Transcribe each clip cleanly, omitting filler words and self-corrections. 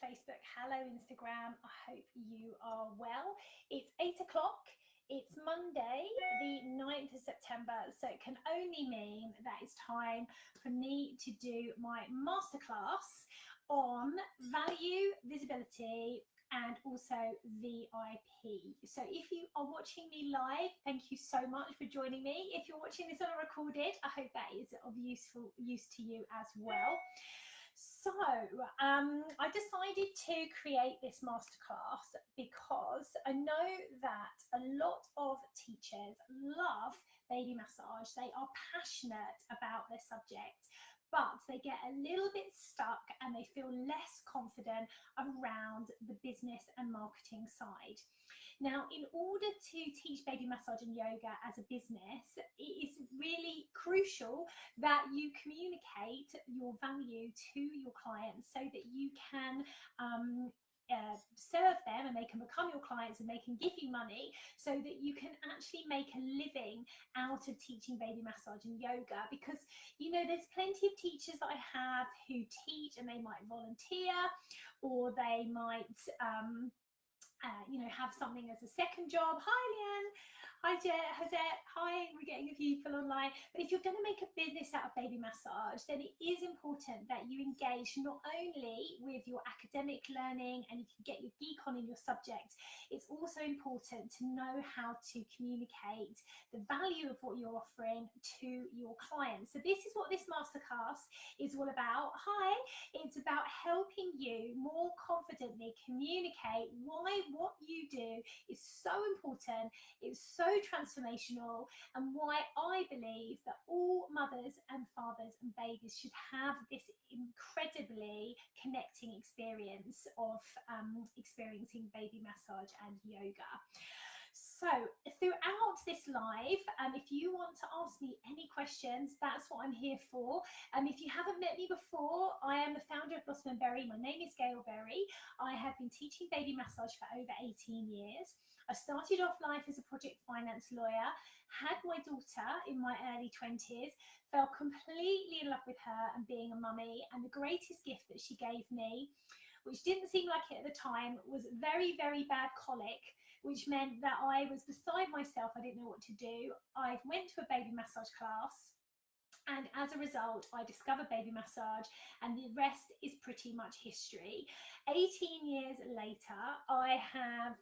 Facebook, hello Instagram. I hope you are well. It's 8 o'clock. It's Monday, the 9th of September, so it can only mean that it's time for me to do my masterclass on value, visibility, and also VIP. So if you are watching me live, thank you so much for joining me. If you're watching this on a recorded, I hope that is of use to you as well. So I decided to create this masterclass because I know that a lot of teachers love baby massage. They are passionate about their subject, but they get a little bit stuck and they feel less confident around the business and marketing side. Now, in order to teach baby massage and yoga as a business, it is really crucial that you communicate your value to your clients so that you can serve them and they can become your clients and they can give you money so that you can actually make a living out of teaching baby massage and yoga. Because you know, there's plenty of teachers that I have who teach and they might volunteer, or they might have something as a second job. Hi Leanne, hi Hazette, hi, we're getting a few people online. But if you're going to make a business out of baby massage, then it is important that you engage not only with your academic learning and you can get your geek on in your subject, it's also important to know how to communicate the value of what you're offering to your clients. So this is what this masterclass is all about. Hi, it's about helping you more confidently communicate why what you do is so important, it's so transformational, and why I believe that all mothers and fathers and babies should have this incredibly connecting experience of experiencing baby massage and yoga. So throughout this live, if you want to ask me any questions, that's what I'm here for. If you haven't met me before, I am the founder of Blossom and Berry. My name is Gail Berry. I have been teaching baby massage for over 18 years. I started off life as a project finance lawyer, had my daughter in my early 20s, fell completely in love with her and being a mummy, and the greatest gift that she gave me, which didn't seem like it at the time, was very, very bad colic, which meant that I was beside myself. I didn't know what to do. I went to a baby massage class, and as a result, I discovered baby massage, and the rest is pretty much history. 18 years later, I have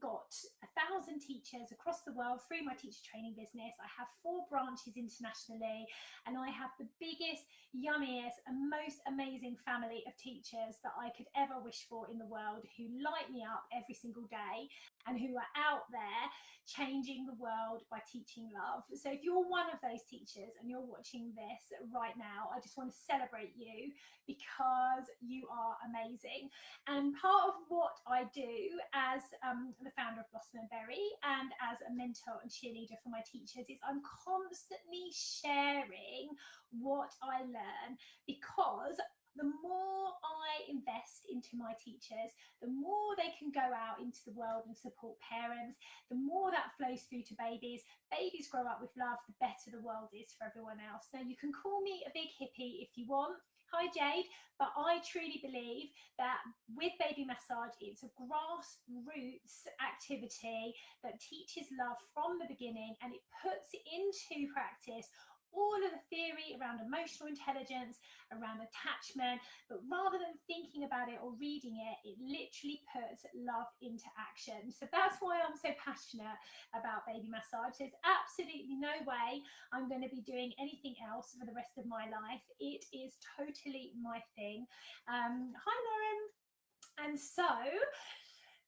got 1,000 teachers across the world through my teacher training business. I have 4 branches internationally, and I have the biggest, yummiest, and most amazing family of teachers that I could ever wish for in the world, who light me up every single day and who are out there changing the world by teaching love. So if you're one of those teachers and you're watching this right now, I just want to celebrate you because you are amazing. And part of what I do as the founder of Blossom and Berry and as a mentor and cheerleader for my teachers is I'm constantly sharing what I learn, because the more I invest into my teachers, the more they can go out into the world and support parents, the more that flows through to babies. Babies grow up with love, the better the world is for everyone else. Now, you can call me a big hippie if you want. Hi Jade, but I truly believe that with baby massage, it's a grassroots activity that teaches love from the beginning, and it puts into practice all of the theory around emotional intelligence, around attachment, but rather than thinking about it or reading it, it literally puts love into action. So that's why I'm so passionate about baby massage. There's absolutely no way I'm going to be doing anything else for the rest of my life. It is totally my thing. Hi Lauren. And so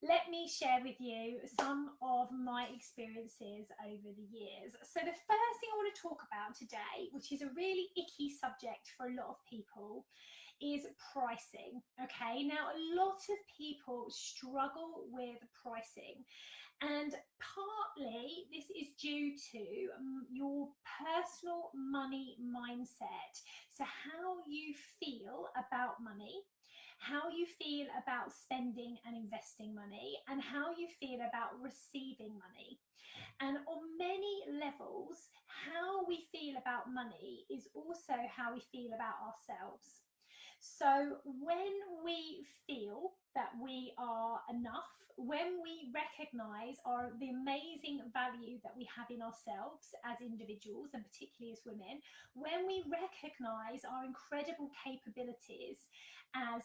let me share with you some of my experiences over the years. So the first thing I want to talk about today, which is a really icky subject for a lot of people, is pricing. Okay, now a lot of people struggle with pricing, and partly this is due to your personal money mindset. So how you feel about money, how you feel about spending and investing money, and how you feel about receiving money. And on many levels, how we feel about money is also how we feel about ourselves. So when we feel that we are enough, when we recognize the amazing value that we have in ourselves as individuals, and particularly as women, when we recognize our incredible capabilities as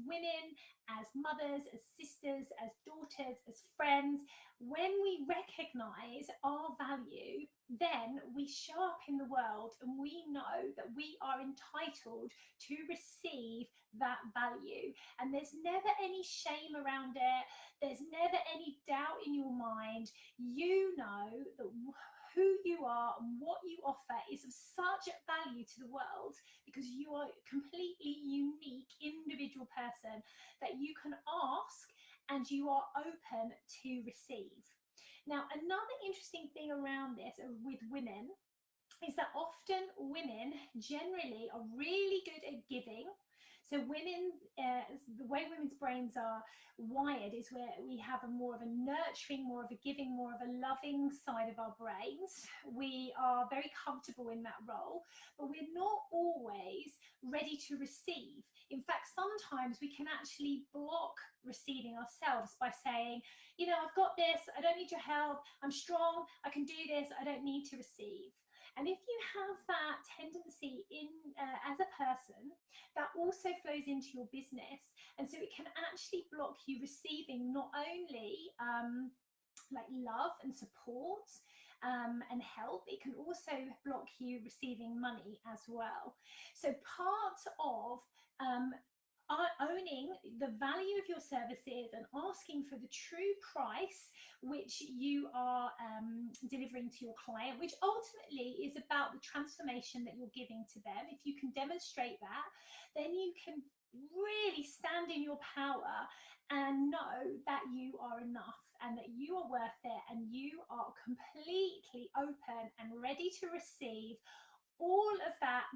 women, as mothers, as sisters, as daughters, as friends, when we recognize our value, then we show up in the world and we know that we are entitled to receive that value. And there's never any shame around it. There's never any doubt in your mind. You know that who you are and what you offer is of such value to the world, because you are a completely unique individual person that you can ask and you are open to receive. Now, another interesting thing around this with women is that often women generally are really good at giving. So women, the way women's brains are wired is where we have a more of a nurturing, more of a giving, more of a loving side of our brains. We are very comfortable in that role, but we're not always ready to receive. In fact, sometimes we can actually block receiving ourselves by saying, you know, I've got this, I don't need your help, I'm strong, I can do this, I don't need to receive. And if you have that tendency as a person, that also flows into your business. And so it can actually block you receiving not only like love and support and help, it can also block you receiving money as well. So part of owning the value of your services and asking for the true price which you are delivering to your client, which ultimately is about the transformation that you're giving to them. If you can demonstrate that, then you can really stand in your power and know that you are enough and that you are worth it and you are completely open and ready to receive all of that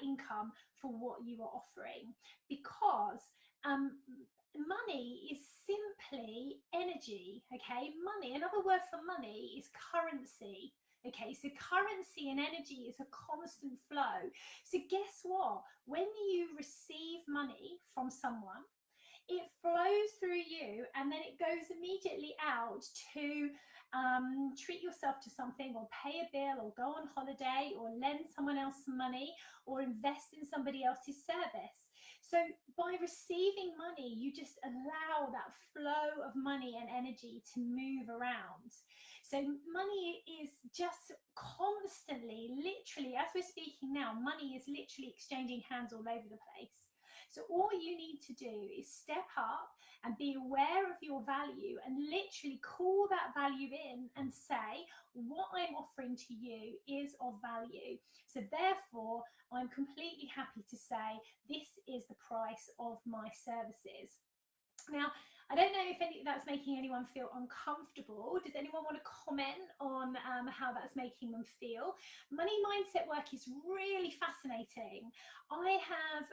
income for what you are offering, because money is simply energy. Okay, money, another word for money is currency. Okay, so currency and energy is a constant flow. So guess what, when you receive money from someone, it flows through you and then it goes immediately out to treat yourself to something, or pay a bill, or go on holiday, or lend someone else some money, or invest in somebody else's service. So by receiving money, you just allow that flow of money and energy to move around. So money is just constantly, literally, as we're speaking now, money is literally exchanging hands all over the place. So all you need to do is step up and be aware of your value and literally call that value in and say, what I'm offering to you is of value. So therefore, I'm completely happy to say, this is the price of my services. Now, I don't know if that's making anyone feel uncomfortable. Does anyone want to comment on how that's making them feel? Money mindset work is really fascinating. I have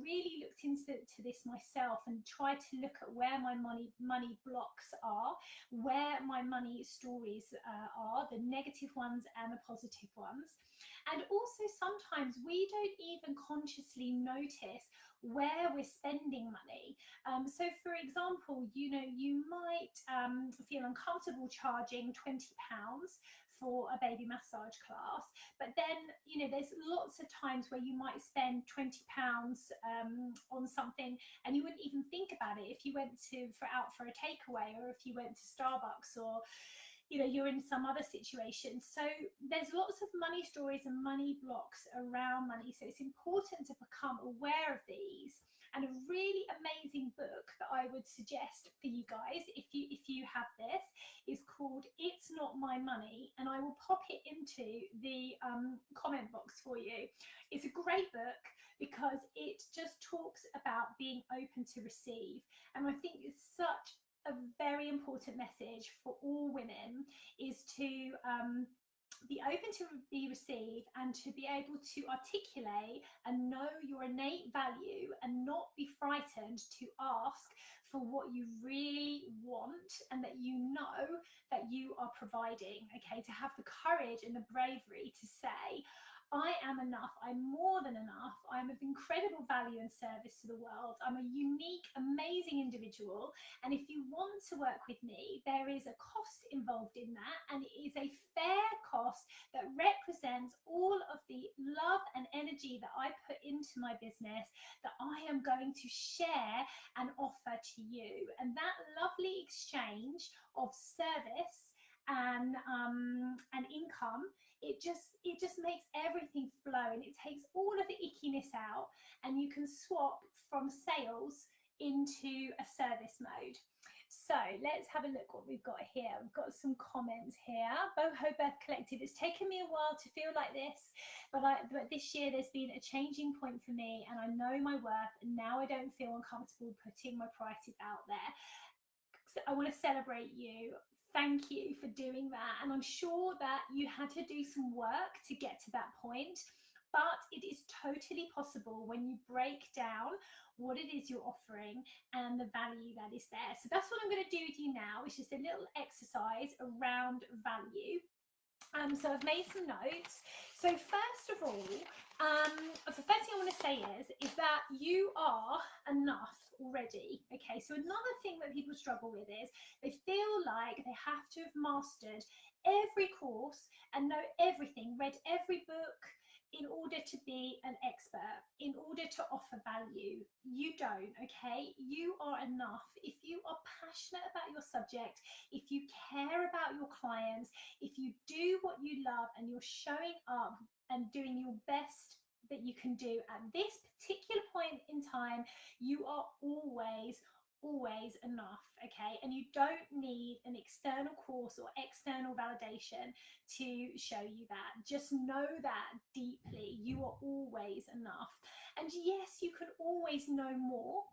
really looked into this myself and tried to look at where my money blocks are, where my money stories are, the negative ones and the positive ones. And also sometimes we don't even consciously notice where we're spending money. So for example, you know, you might feel uncomfortable charging £20 for a baby massage class, but then, you know, there's lots of times where you might spend £20 on something and you wouldn't even think about it if you went out for a takeaway, or if you went to Starbucks, or you know, you're in some other situation. So there's lots of money stories and money blocks around money. So it's important to become aware of these. And a really amazing book that I would suggest for you guys, if you have this, is called It's Not My Money, and I will pop it into the comment box for you. It's a great book because it just talks about being open to receive, and I think it's such a very important message for all women, is to be open to be received and to be able to articulate and know your innate value and not be frightened to ask for what you really want and that you know that you are providing. Okay, to have the courage and the bravery to say, I am enough. I'm more than enough. I'm of incredible value and service to the world. I'm a unique, amazing individual. And if you want to work with me, there is a cost involved in that. And it is a fair cost that represents all of the love and energy that I put into my business that I am going to share and offer to you. And that lovely exchange of service and income, it just makes everything flow, and it takes all of the ickiness out, and you can swap from sales into a service mode. So let's have a look what we've got here. We've got some comments here. Boho Birth Collective, it's taken me a while to feel like this, but this year there's been a changing point for me, and I know my worth, and now I don't feel uncomfortable putting my prices out there. So I want to celebrate you. Thank you for doing that. And I'm sure that you had to do some work to get to that point, but it is totally possible when you break down what it is you're offering and the value that is there. So that's what I'm going to do with you now, which is a little exercise around value. So I've made some notes. So first of all, the first thing I want to say is that you are enough already. Okay, so another thing that people struggle with is they feel like they have to have mastered every course and know everything, read every book in order to be an expert, in order to offer value. You don't, okay? You are enough. If you are passionate about your subject, if you care about your clients, if you do what you love and you're showing up and doing your best that you can do at this particular point in time, you are always enough, okay? And you don't need an external course or external validation to show you that. Just know that deeply. You are always enough. And yes, you can always know more,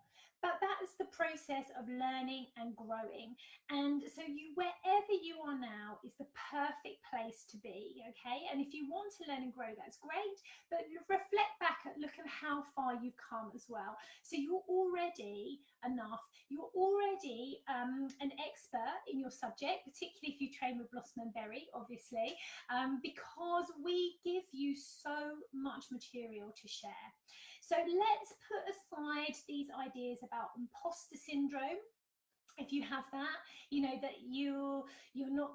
but that is the process of learning and growing. And so wherever you are now is the perfect place to be, okay? And if you want to learn and grow, that's great, but reflect back at, look at how far you've come as well. So you're already enough. You're already an expert in your subject, particularly if you train with Blossom and Berry, obviously, because we give you so much material to share. So let's put aside these ideas about imposter syndrome. If you have that, you know that you're not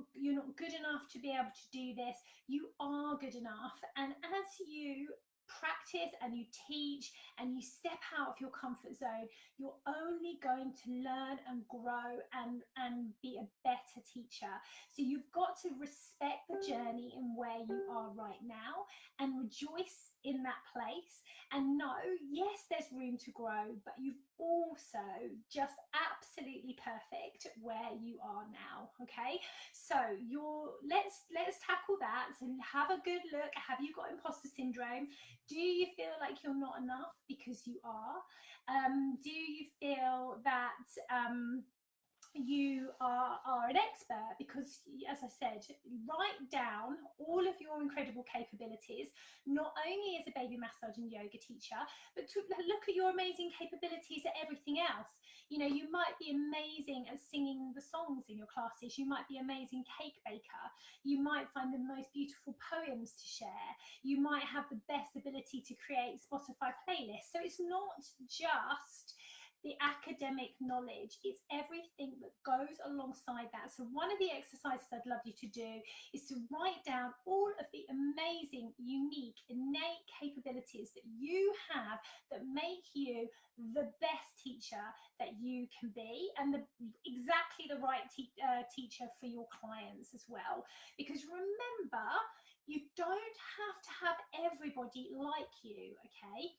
good enough to be able to do this. You are good enough, and as you practice and you teach and you step out of your comfort zone, you're only going to learn and grow and be a better teacher. So you've got to respect the journey in where you are right now and rejoice in that place, and know, yes, there's room to grow, but you've also just absolutely perfect where you are now. Okay, so let's tackle that. So have a good look. Have you got imposter syndrome? Do you feel like you're not enough? Because you are. Do you feel that you are an expert? Because, as I said, write down all of your incredible capabilities, not only as a baby massage and yoga teacher, but to look at your amazing capabilities at everything else. You know, you might be amazing at singing the songs in your classes. You might be amazing cake baker. You might find the most beautiful poems to share. You might have the best ability to create Spotify playlists. So it's not just the academic knowledge, it's everything that goes alongside that. So one of the exercises I'd love you to do is to write down all of the amazing, unique, innate capabilities that you have that make you the best teacher that you can be, and exactly the right teacher for your clients as well. Because remember, you don't have to have everybody like you, okay?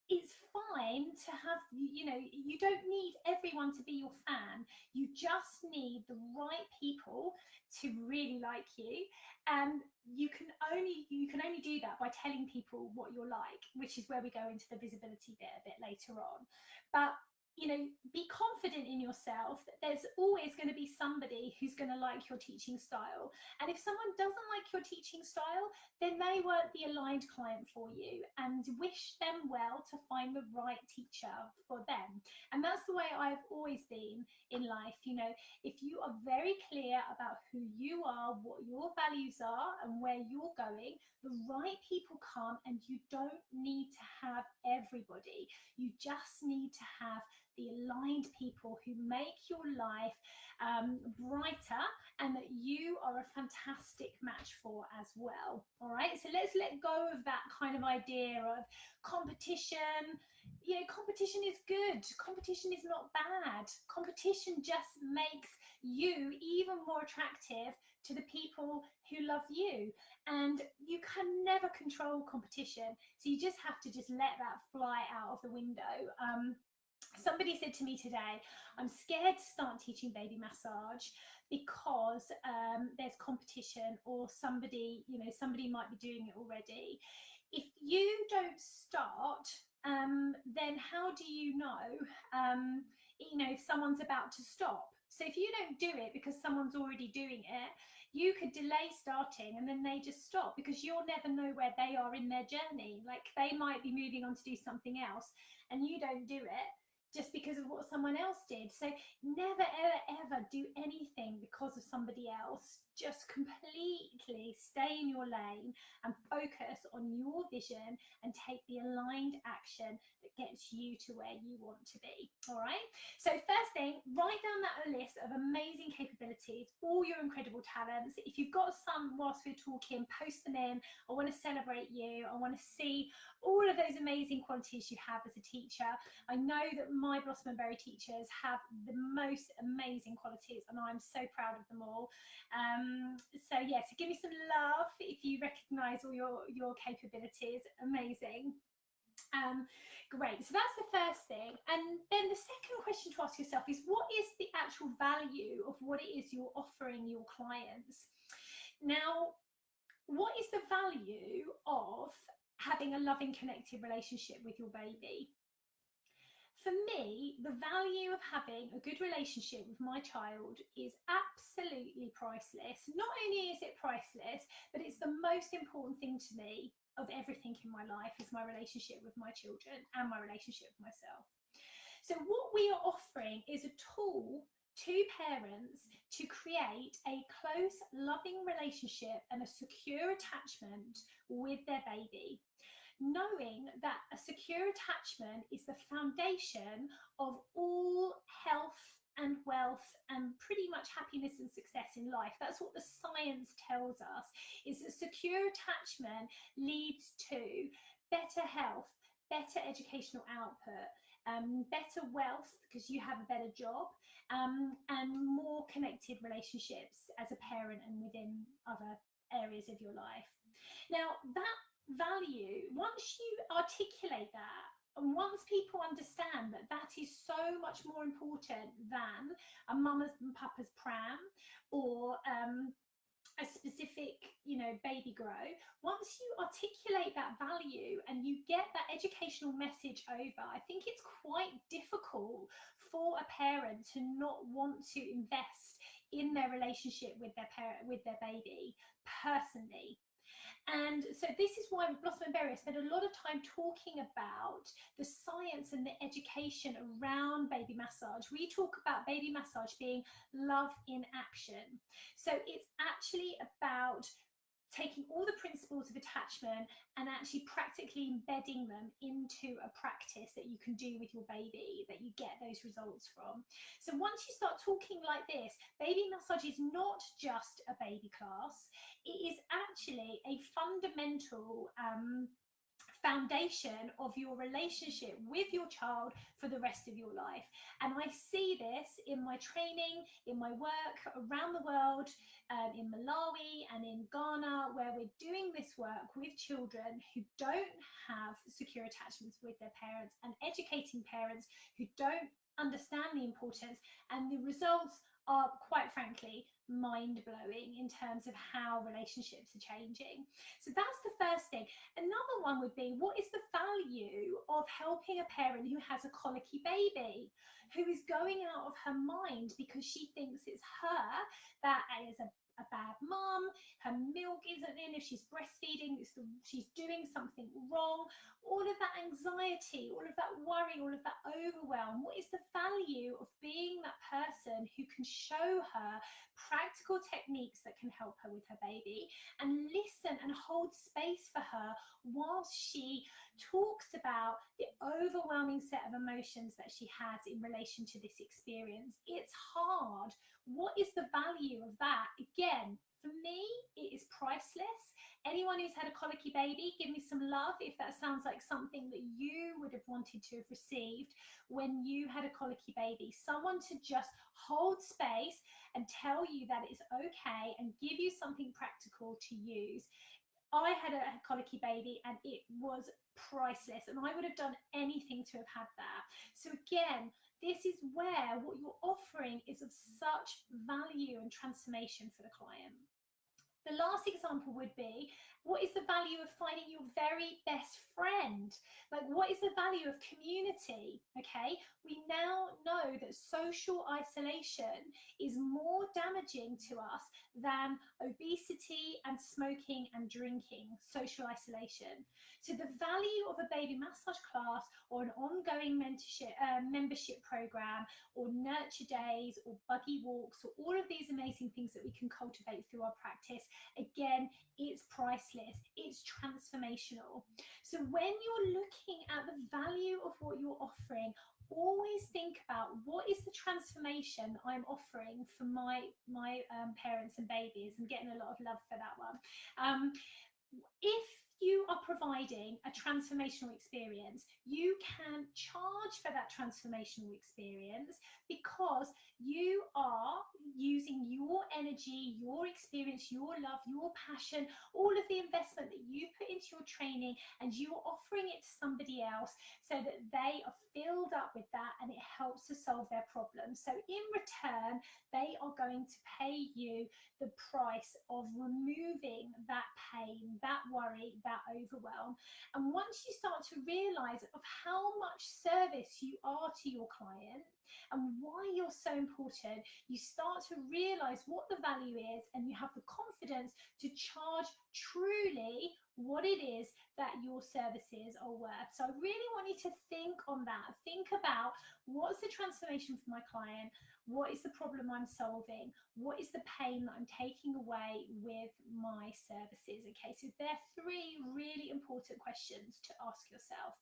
It's fine to have, you know, you don't need everyone to be your fan. You just need the right people to really like you, and you can only do that by telling people what you're like, which is where we go into the visibility bit a bit later on. But you know, be confident in yourself that there's always going to be somebody who's going to like your teaching style. And if someone doesn't like your teaching style, then they weren't the aligned client for you, and wish them well to find the right teacher for them. And that's the way I've always been in life. You know, if you are very clear about who you are, what your values are, and where you're going, the right people come, and you don't need to have everybody. You just need to have the aligned people who make your life brighter, and that you are a fantastic match for as well. All right, so let's let go of that kind of idea of competition. You know, competition is good. Competition is not bad. Competition just makes you even more attractive to the people who love you. And you can never control competition, so you just have to just let that fly out of the window. Somebody said to me today, I'm scared to start teaching baby massage because there's competition, or somebody, you know, somebody might be doing it already. If you don't start, then how do you know, if someone's about to stop? So if you don't do it because someone's already doing it, you could delay starting, and then they just stop, because you'll never know where they are in their journey. Like, they might be moving on to do something else, and you don't do it just because of what someone else did. So never, ever, ever do anything because of somebody else. Just completely stay in your lane and focus on your vision, and take the aligned action that gets you to where you want to be. All right. So first thing, write down that list of amazing capabilities, all your incredible talents. If you've got some whilst we're talking, post them in. I want to celebrate you. I want to see all of those amazing qualities you have as a teacher. I know that my Blossom and Berry teachers have the most amazing qualities, and I'm so proud of them all. So give me some love if you recognize all your capabilities. Amazing. Great. So that's the first thing. And then the second question to ask yourself is, what is the actual value of what it is you're offering your clients? Now, what is the value of having a loving, connected relationship with your baby? For me, the value of having a good relationship with my child is absolutely priceless. Not only is it priceless, but it's the most important thing to me of everything in my life, is my relationship with my children and my relationship with myself. So what we are offering is a tool to parents to create a close, loving relationship and a secure attachment with their baby, knowing that a secure attachment is the foundation of all health and wealth and pretty much happiness and success in life. That's what the science tells us, is that secure attachment leads to better health, better educational output, better wealth because you have a better job, and more connected relationships as a parent and within other areas of your life. Now, that value, once you articulate that, and once people understand that that is so much more important than a mama's and papa's pram, or a specific, baby grow, once you articulate that value and you get that educational message over, I think it's quite difficult for a parent to not want to invest in their relationship with their baby personally. And so this is why with Blossom and Berry, I spend a lot of time talking about the science and the education around baby massage. We talk about baby massage being love in action. So it's actually about taking all the principles of attachment and actually practically embedding them into a practice that you can do with your baby, that you get those results from. So once you start talking like this, baby massage is not just a baby class. It is actually a fundamental foundation of your relationship with your child for the rest of your life. And I see this in my training, in my work around the world, in Malawi and in Ghana, where we're doing this work with children who don't have secure attachments with their parents, and educating parents who don't understand the importance, and the results are, quite frankly, mind-blowing in terms of how relationships are changing. So that's the first thing. Another one would be, what is the value of helping a parent who has a colicky baby, who is going out of her mind because she thinks it's her that is a bad mum, her milk isn't in, if she's breastfeeding, she's doing something wrong, all of that anxiety, all of that worry, all of that overwhelm. What is the value of being that person who can show her practical techniques that can help her with her baby and listen and hold space for her whilst she talks about the overwhelming set of emotions that she has in relation to this experience? It's hard. What is the value of that? Again, for me, it is priceless. Anyone who's had a colicky baby, give me some love if that sounds like something that you would have wanted to have received when you had a colicky baby. Someone to just hold space and tell you that it's okay and give you something practical to use. I had a colicky baby and it was priceless, and I would have done anything to have had that. So again, this is where what you're offering is of such value and transformation for the client. The last example would be, what is the value of finding your very best friend? Like, what is the value of community? Okay, we now know that social isolation is more damaging to us than obesity and smoking and drinking, social isolation. So the value of a baby massage class or an ongoing membership program or nurture days or buggy walks or all of these amazing things that we can cultivate through our practice, again, it's priceless, it's transformational. So when you're looking at the value of what you're offering, always think about, what is the transformation I'm offering for my parents and babies? I'm getting a lot of love for that one. If you are providing a transformational experience, you can charge for that transformational experience because you are using your energy, your experience, your love, your passion, all of the investment that you put into your training, and you are offering it to somebody else so that they are filled up with that and it helps to solve their problem. So in return, they are going to pay you the price of removing that pain, that worry, that overwhelm. And once you start to realize of how much service you are to your client and why you're so important, you start to realize what the value is, and you have the confidence to charge truly what it is that your services are worth. So I really want you to think on that. Think about, what's the transformation for my client? What is the problem I'm solving? What is the pain that I'm taking away with my services? Okay, so there are three really important questions to ask yourself.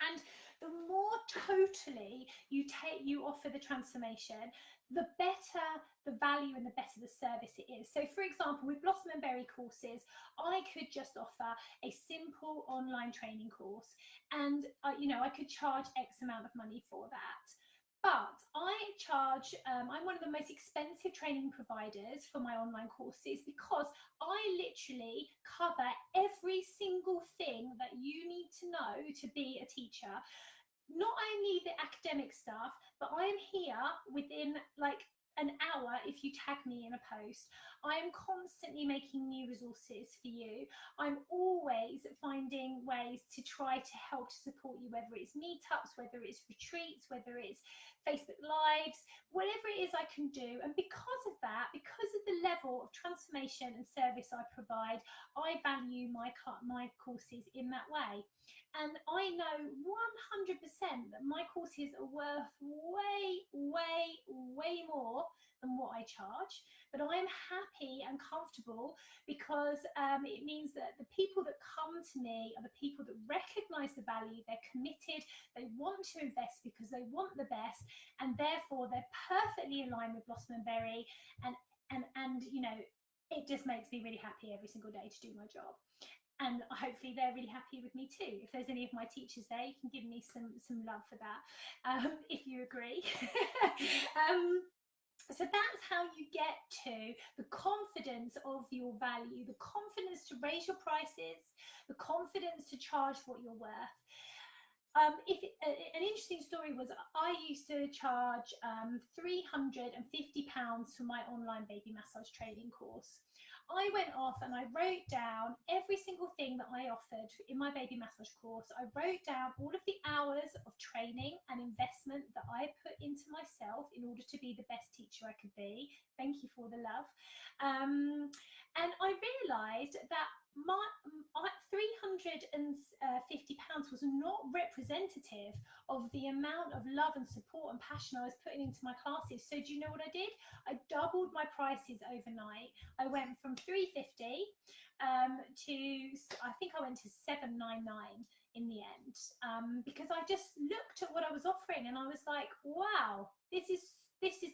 And the more totally you offer the transformation, the better the value and the better the service it is. So for example, with Blossom and Berry courses, I could just offer a simple online training course, and I could charge X amount of money for that. But I charge, I'm one of the most expensive training providers for my online courses because I literally cover every single thing that you need to know to be a teacher. Not only the academic stuff, but I'm here within like an hour if you tag me in a post. I am constantly making new resources for you. I'm always finding ways to try to help to support you, whether it's meetups, whether it's retreats, whether it's Facebook Lives, whatever it is I can do. And because of that, because of the level of transformation and service I provide, I value my courses in that way. And I know 100% that my courses are worth way, way, way more than what I charge. But I'm happy and comfortable because it means that the people that come to me are the people that recognize the value, they're committed, they want to invest because they want the best, and therefore they're perfectly aligned with Blossom and Berry. And it just makes me really happy every single day to do my job. And hopefully they're really happy with me too. If there's any of my teachers there, you can give me some love for that, if you agree. So that's how you get to the confidence of your value, the confidence to raise your prices, the confidence to charge what you're worth. An interesting story was I used to charge £350 for my online baby massage training course. I went off and I wrote down every single thing that I offered in my baby massage course. I wrote down all of the hours of training and investment that I put into myself in order to be the best teacher I could be. Thank you for the love. And I realised that my £350 was not representative of the amount of love and support and passion I was putting into my classes. So do you know what I did? I doubled my prices overnight. I went from £350 to, I think I went to £799 in the end, because I just looked at what I was offering and I was like, wow, this is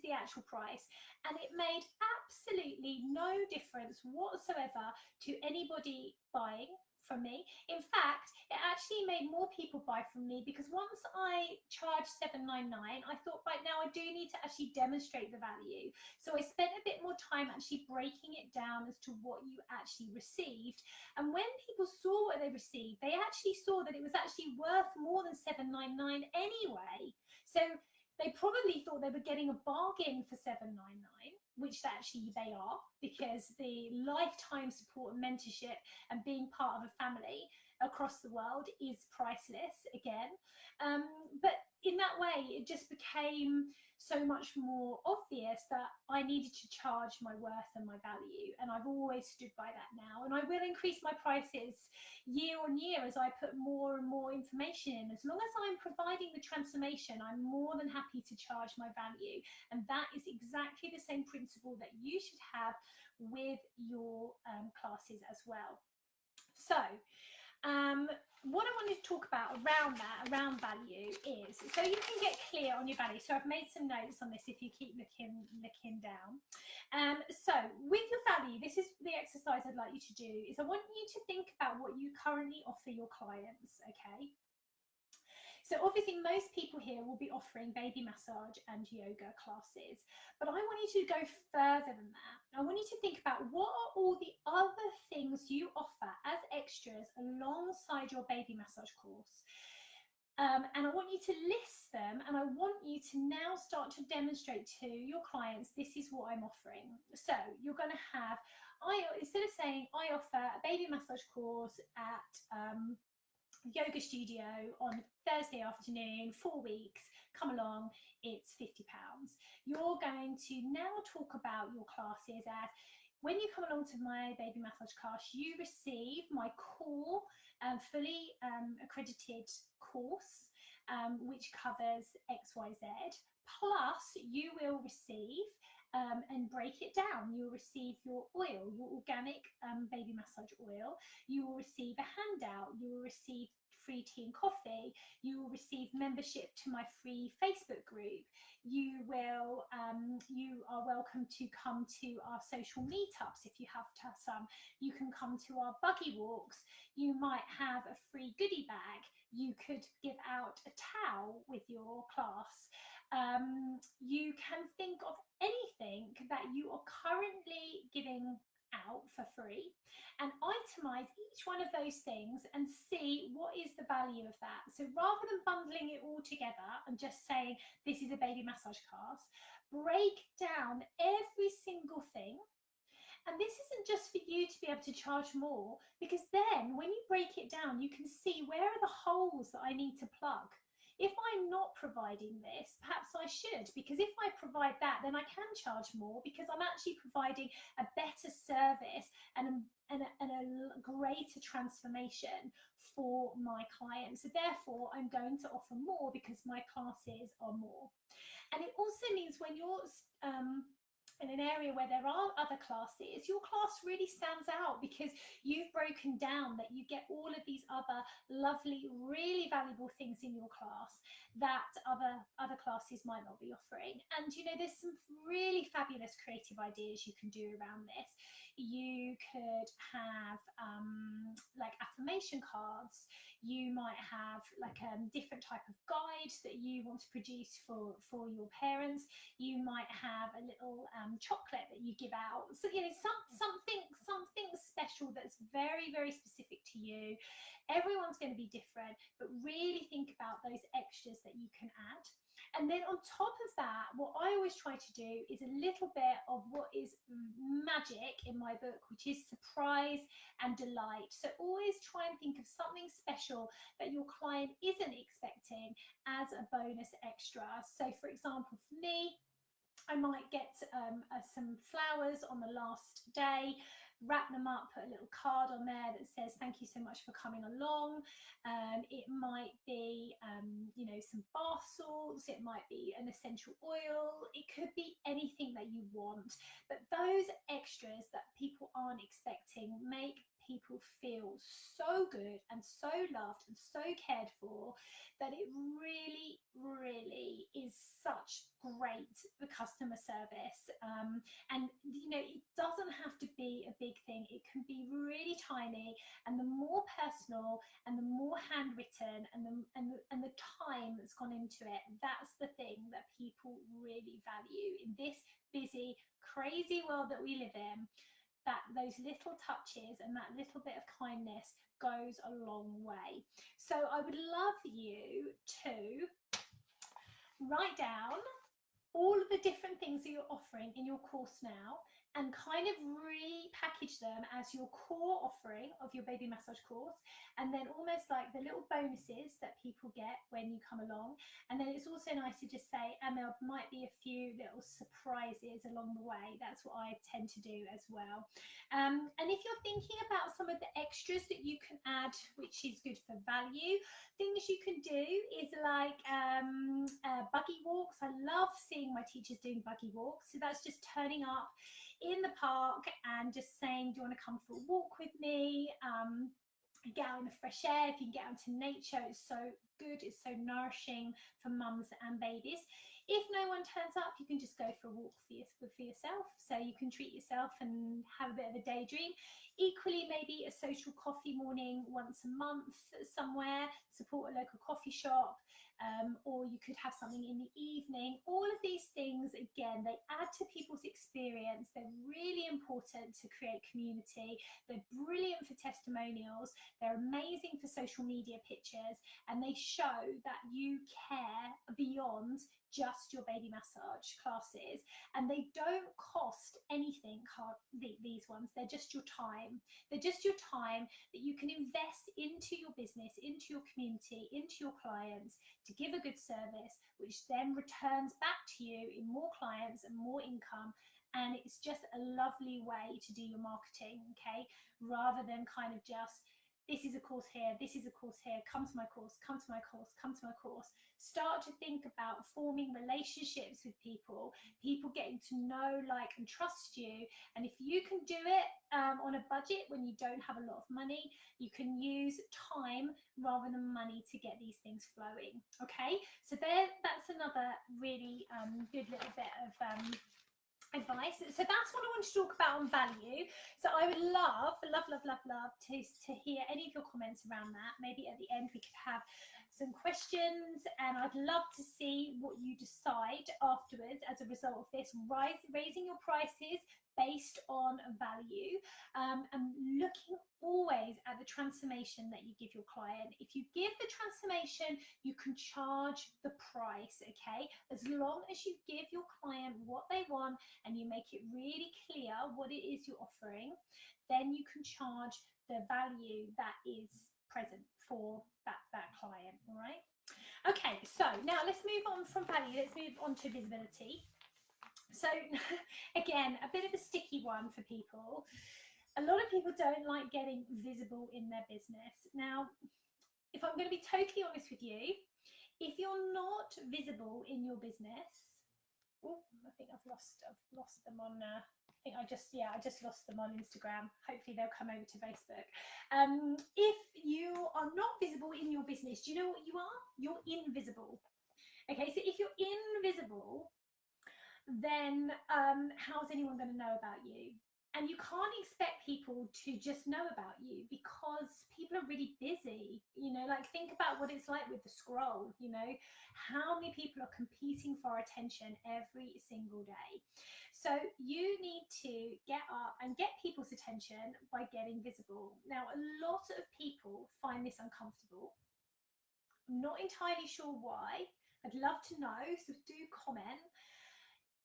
the actual price. And it made absolutely no difference whatsoever to anybody buying from me. In fact, it actually made more people buy from me, because once I charged £799, I thought, right, now I do need to actually demonstrate the value. So I spent a bit more time actually breaking it down as to what you actually received. And when people saw what they received, they actually saw that it was actually worth more than £799 anyway. So they probably thought they were getting a bargain for £799, which actually they are, because the lifetime support and mentorship and being part of a family across the world is priceless again. But in that way, it just became so much more obvious that I needed to charge my worth and my value. And I've always stood by that now. And I will increase my prices year on year as I put more and more information in. As long as I'm providing the transformation, I'm more than happy to charge my value. And that is exactly the same principle that you should have with your classes as well. So what I wanted to talk about around value is, so you can get clear on your value. So I've made some notes on this if you keep looking down. So with your value, this is the exercise I'd like you to do, is I want you to think about what you currently offer your clients, okay? So obviously most people here will be offering baby massage and yoga classes, but I want you to go further than that. I want you to think about what are all the other things you offer as extras alongside your baby massage course. And I want you to list them, and I want you to now start to demonstrate to your clients, this is what I'm offering. So you're going to have, instead of saying I offer a baby massage course at yoga studio on Thursday afternoon, 4 weeks, come along, it's £50. You're going to now talk about your classes as, when you come along to my baby massage class, you receive my core fully accredited course, which covers XYZ, plus you will receive and break it down. You'll receive your oil, your organic baby massage oil. You will receive a handout. You will receive free tea and coffee. You will receive membership to my free Facebook group. You will, you are welcome to come to our social meetups if you have some. You can come to our buggy walks. You might have a free goodie bag. You could give out a towel with your class. You can think of anything that you are currently giving out for free and itemize each one of those things and see what is the value of that. So rather than bundling it all together and just saying this is a baby massage class, break down every single thing. And this isn't just for you to be able to charge more, because then when you break it down, you can see where are the holes that I need to plug. If I'm not providing this, perhaps I should, because if I provide that, then I can charge more, because I'm actually providing a better service and a greater transformation for my clients. So therefore, I'm going to offer more because my classes are more. And it also means when you're in an area where there are other classes, your class really stands out because you've broken down that you get all of these other lovely, really valuable things in your class that other classes might not be offering. And you know, there's some really fabulous creative ideas you can do around this. you could have like affirmation cards. You might have like a different type of guide that you want to produce for your parents. You might have a little chocolate that you give out. So you know, something special that's very, very specific to you. Everyone's going to be different, but really think about those extras that you can add. And then on top of that, what I always try to do is a little bit of what is magic in my book, which is surprise and delight. So always try and think of something special that your client isn't expecting as a bonus extra. So for example, for me, I might get some flowers on the last day, wrap them up, put a little card on there that says thank you so much for coming along. It might be you know, some bath salts, it might be an essential oil, it could be anything that you want, but those extras that people aren't expecting make people feel so good and so loved and so cared for that it really, really is such great for customer service. And you know, it doesn't have to be a big thing, it can be really tiny, and the more personal and the more handwritten and the time that's gone into it, that's the thing that people really value in this busy, crazy world that we live in. That those little touches and that little bit of kindness goes a long way. So I would love you to write down all of the different things that you're offering in your course now and kind of repackage them as your core offering of your baby massage course, and then almost like the little bonuses that people get when you come along. And then it's also nice to just say, and there might be a few little surprises along the way. That's what I tend to do as well. And if you're thinking about some of the extras that you can add, which is good for value, things you can do is like buggy walks. I love seeing my teachers doing buggy walks. So that's just turning up in the park and just saying, do you want to come for a walk with me? Get out in the fresh air. If you can get out into nature, it's so good, it's so nourishing for mums and babies. If no one turns up, you can just go for a walk for yourself, so you can treat yourself and have a bit of a daydream. Equally, maybe a social coffee morning once a month somewhere, support a local coffee shop, or you could have something in the evening. All of these things, again, they add to people's experience. They're really important to create community. They're brilliant for testimonials. They're amazing for social media pictures, and they show that you care beyond just your baby massage classes, and they don't cost anything. These ones, they're just your time. They're just your time that you can invest into your business, into your community, into your clients, to give a good service, which then returns back to you in more clients and more income. And it's just a lovely way to do your marketing, okay, rather than kind of just, this is a course here, this is a course here, come to my course, come to my course, come to my course. Start to think about forming relationships with people, people getting to know, like, and trust you. And if you can do it on a budget when you don't have a lot of money, you can use time rather than money to get these things flowing, okay? So that's another really good little bit of advice. So that's what I want to talk about on value. So I would love to hear any of your comments around that. Maybe at the end we could have some questions, and I'd love to see what you decide afterwards as a result of this, raising your prices based on value, and looking always at the transformation that you give your client. If you give the transformation, you can charge the price, okay? As long as you give your client what they want and you make it really clear what it is you're offering, then you can charge the value that is present for that client, all right? Okay, so now let's move on from value. Let's move on to visibility. So again, a bit of a sticky one for people. A lot of people don't like getting visible in their business. Now, if I'm going to be totally honest with you, if you're not visible in your business, oh, I think I've lost them on. I just lost them on Instagram. Hopefully they'll come over to Facebook. If you are not visible in your business, do you know what you are? You're invisible. Okay, so if you're invisible, then how's anyone going to know about you? And you can't expect people to just know about you because people are really busy. You know, like think about what it's like with the scroll. You know, how many people are competing for our attention every single day. So you need to get up and get people's attention by getting visible. Now, a lot of people find this uncomfortable. I'm not entirely sure why. I'd love to know, so do comment.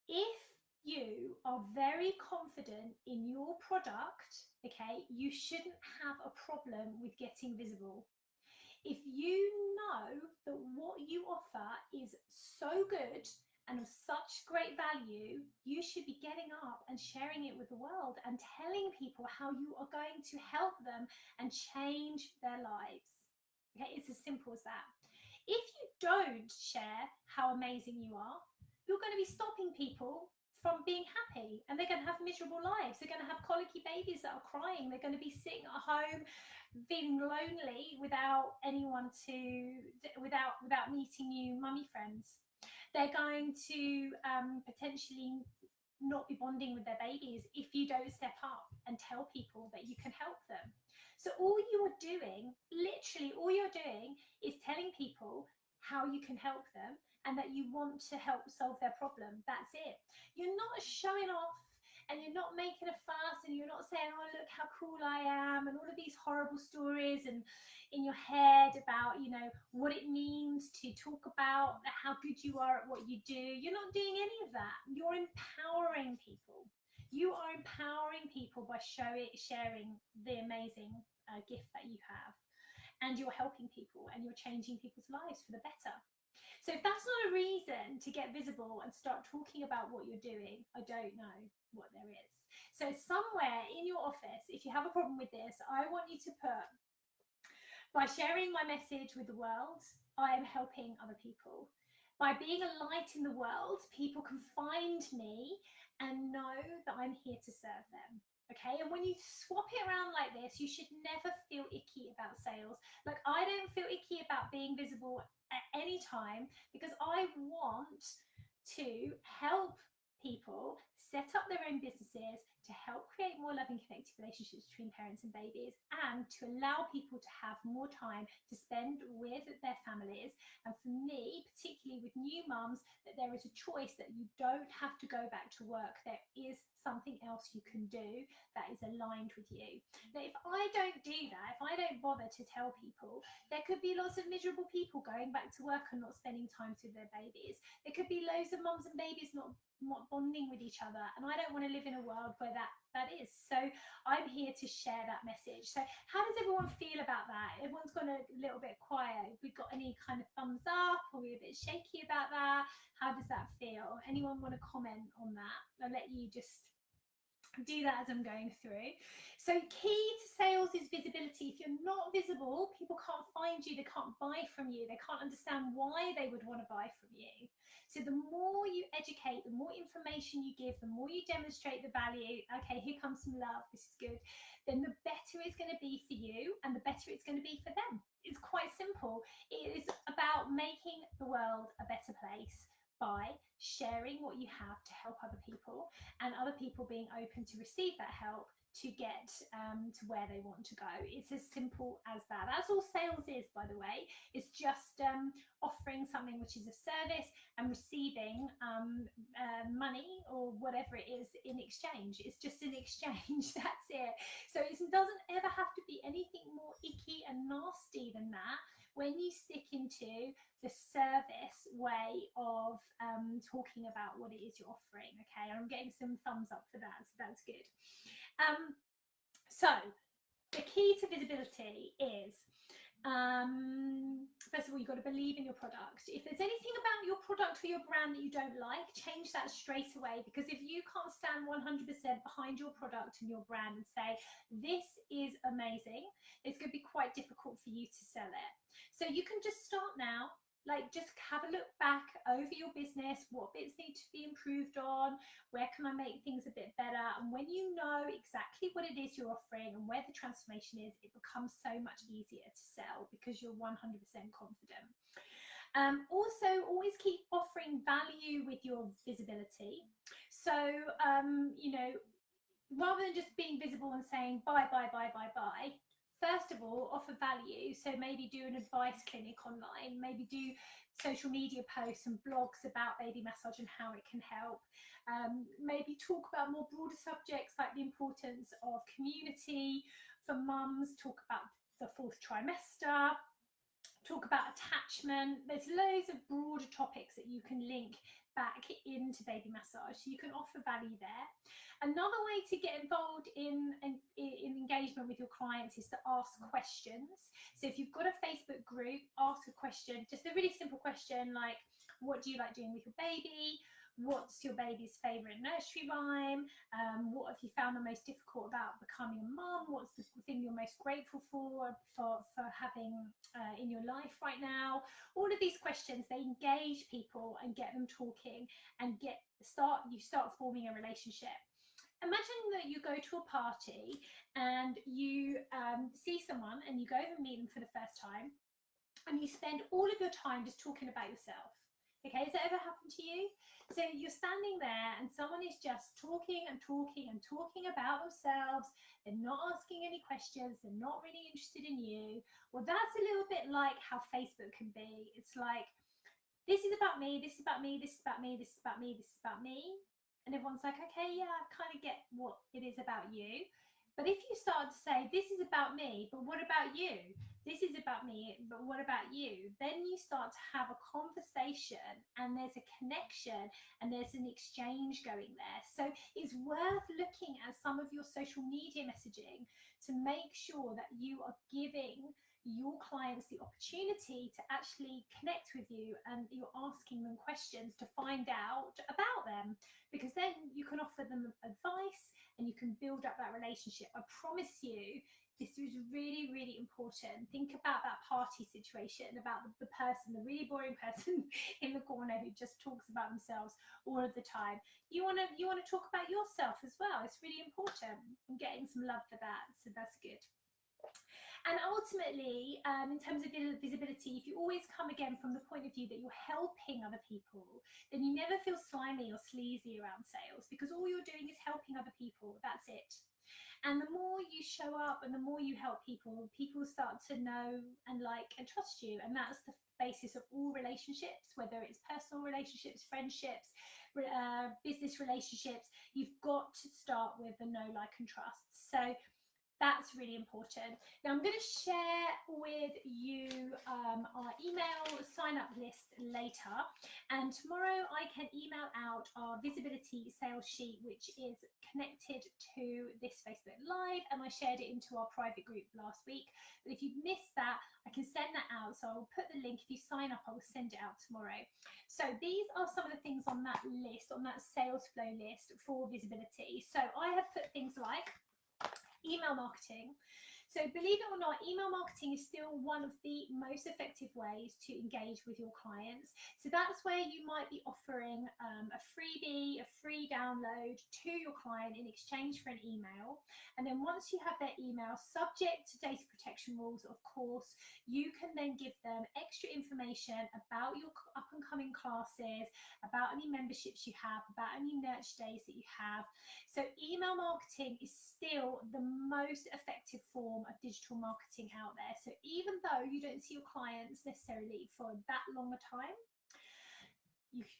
If you are very confident in your product, okay, you shouldn't have a problem with getting visible. If you know that what you offer is so good and of such great value, you should be getting up and sharing it with the world and telling people how you are going to help them and change their lives. Okay, it's as simple as that. If you don't share how amazing you are, you're going to be stopping people from being happy, and they're going to have miserable lives. They're going to have colicky babies that are crying. They're going to be sitting at home feeling lonely without anyone to without meeting new mummy friends. They're going to potentially not be bonding with their babies if you don't step up and tell people that you can help them. So all you are doing, literally all you're doing, is telling people how you can help them and that you want to help solve their problem. That's it. You're not showing off, and you're not making a fuss, and you're not saying, oh, look how cool I am, and all of these horrible stories and in your head about, you know, what it means to talk about how good you are at what you do. You're not doing any of that. You're empowering people. You are empowering people by sharing the amazing gift that you have, and you're helping people, and you're changing people's lives for the better. So if that's not a reason to get visible and start talking about what you're doing, I don't know what there is. So somewhere in your office, if you have a problem with this, I want you to put, by sharing my message with the world, I am helping other people. By being a light in the world, people can find me and know that I'm here to serve them. Okay, and when you swap it around like this, you should never feel icky about sales. Like, I don't feel icky about being visible at any time, because I want to help people set up their own businesses, to help create more loving, connected relationships between parents and babies, and to allow people to have more time to spend with their families. And for me, particularly with new mums, that there is a choice, that you don't have to go back to work. There is something else you can do that is aligned with you. Now, if I don't do that, if I don't bother to tell people, there could be lots of miserable people going back to work and not spending time with their babies. There could be loads of mums and babies not bonding with each other, and I don't want to live in a world where that is. So I'm here to share that message. So how does everyone feel about that? Everyone's gone a little bit quiet. Have we got any kind of thumbs up? Are we a bit shaky about that? How does that feel? Anyone want to comment on that? I'll let you just do that as I'm going through. So key to sales is visibility. If you're not visible, people can't find you, they can't buy from you, they can't understand why they would want to buy from you. So the more you educate, the more information you give, the more you demonstrate the value, okay, here comes some love, this is good, then the better it's going to be for you, and the better it's going to be for them. It's quite simple. It is about making the world a better place by sharing what you have to help other people, and other people being open to receive that help to get to where they want to go. It's as simple as that. That's all sales is, by the way. It's just offering something which is a service and receiving money or whatever it is in exchange. It's just an exchange. That's it. So it doesn't ever have to be anything more icky and nasty than that when you stick into the service way of talking about what it is you're offering. Okay, I'm getting some thumbs up for that, so that's good. So the key to visibility is, first of all, you've got to believe in your product. If there's anything about your product or your brand that you don't like, change that straight away, because if you can't stand 100% behind your product and your brand and say, this is amazing, it's going to be quite difficult for you to sell it. So you can just start now. Like, just have a look back over your business, what bits need to be improved on, where can I make things a bit better? And when you know exactly what it is you're offering and where the transformation is, it becomes so much easier to sell because you're 100% confident. Also, always keep offering value with your visibility. So, you know, rather than just being visible and saying bye, bye, bye, bye, bye, first of all, offer value. So maybe do an advice clinic online, maybe do social media posts and blogs about baby massage and how it can help. Maybe talk about more broader subjects like the importance of community for mums, talk about the fourth trimester, talk about attachment. There's loads of broader topics that you can link back into baby massage, so you can offer value there. Another way to get involved in engagement with your clients is to ask questions. So if you've got a Facebook group, ask a question, just a really simple question like, what do you like doing with your baby? What's your baby's favourite nursery rhyme? What have you found the most difficult about becoming a mum? What's the thing you're most grateful for having in your life right now? All of these questions, they engage people and get them talking and you start forming a relationship. Imagine that you go to a party and you see someone and you go and meet them for the first time and you spend all of your time just talking about yourself. Okay, has that ever happened to you? So you're standing there and someone is just talking and talking and talking about themselves. They're not asking any questions. They're not really interested in you. Well, that's a little bit like how Facebook can be. It's like, this is about me, this is about me, this is about me, this is about me, this is about me. And everyone's like, okay, yeah, I kind of get what it is about you. But if you start to say, this is about me, but what about you? This is about me, but what about you? Then you start to have a conversation and there's a connection and there's an exchange going there. So it's worth looking at some of your social media messaging to make sure that you are giving your clients the opportunity to actually connect with you and you're asking them questions to find out about them, because then you can offer them advice and you can build up that relationship. I promise you, this is really, really important. Think about that party situation, about the person, the really boring person in the corner who just talks about themselves all of the time. You want to talk about yourself as well. It's really important. I'm getting some love for that, so that's good. And ultimately, in terms of visibility, if you always come again from the point of view that you're helping other people, then you never feel slimy or sleazy around sales, because all you're doing is helping other people. That's it. And the more you show up and the more you help people, people start to know and like and trust you. And that's the basis of all relationships, whether it's personal relationships, friendships, business relationships. You've got to start with the know, like, and trust. So that's really important. Now I'm going to share with you our email sign up list later, and tomorrow I can email out our visibility sales sheet, which is connected to this Facebook Live, and I shared it into our private group last week. But if you've missed that, I can send that out. So I'll put the link. If you sign up, I will send it out tomorrow. So these are some of the things on that list, on that sales flow list for visibility. So I have put things like email marketing. So believe it or not, email marketing is still one of the most effective ways to engage with your clients. So that's where you might be offering a freebie, a free download to your client in exchange for an email. And then once you have their email, subject to data protection rules, of course, you can then give them extra information about your up and coming classes, about any memberships you have, about any nurture days that you have. So email marketing is still the most effective form of digital marketing out there. So even though you don't see your clients necessarily for that long a time,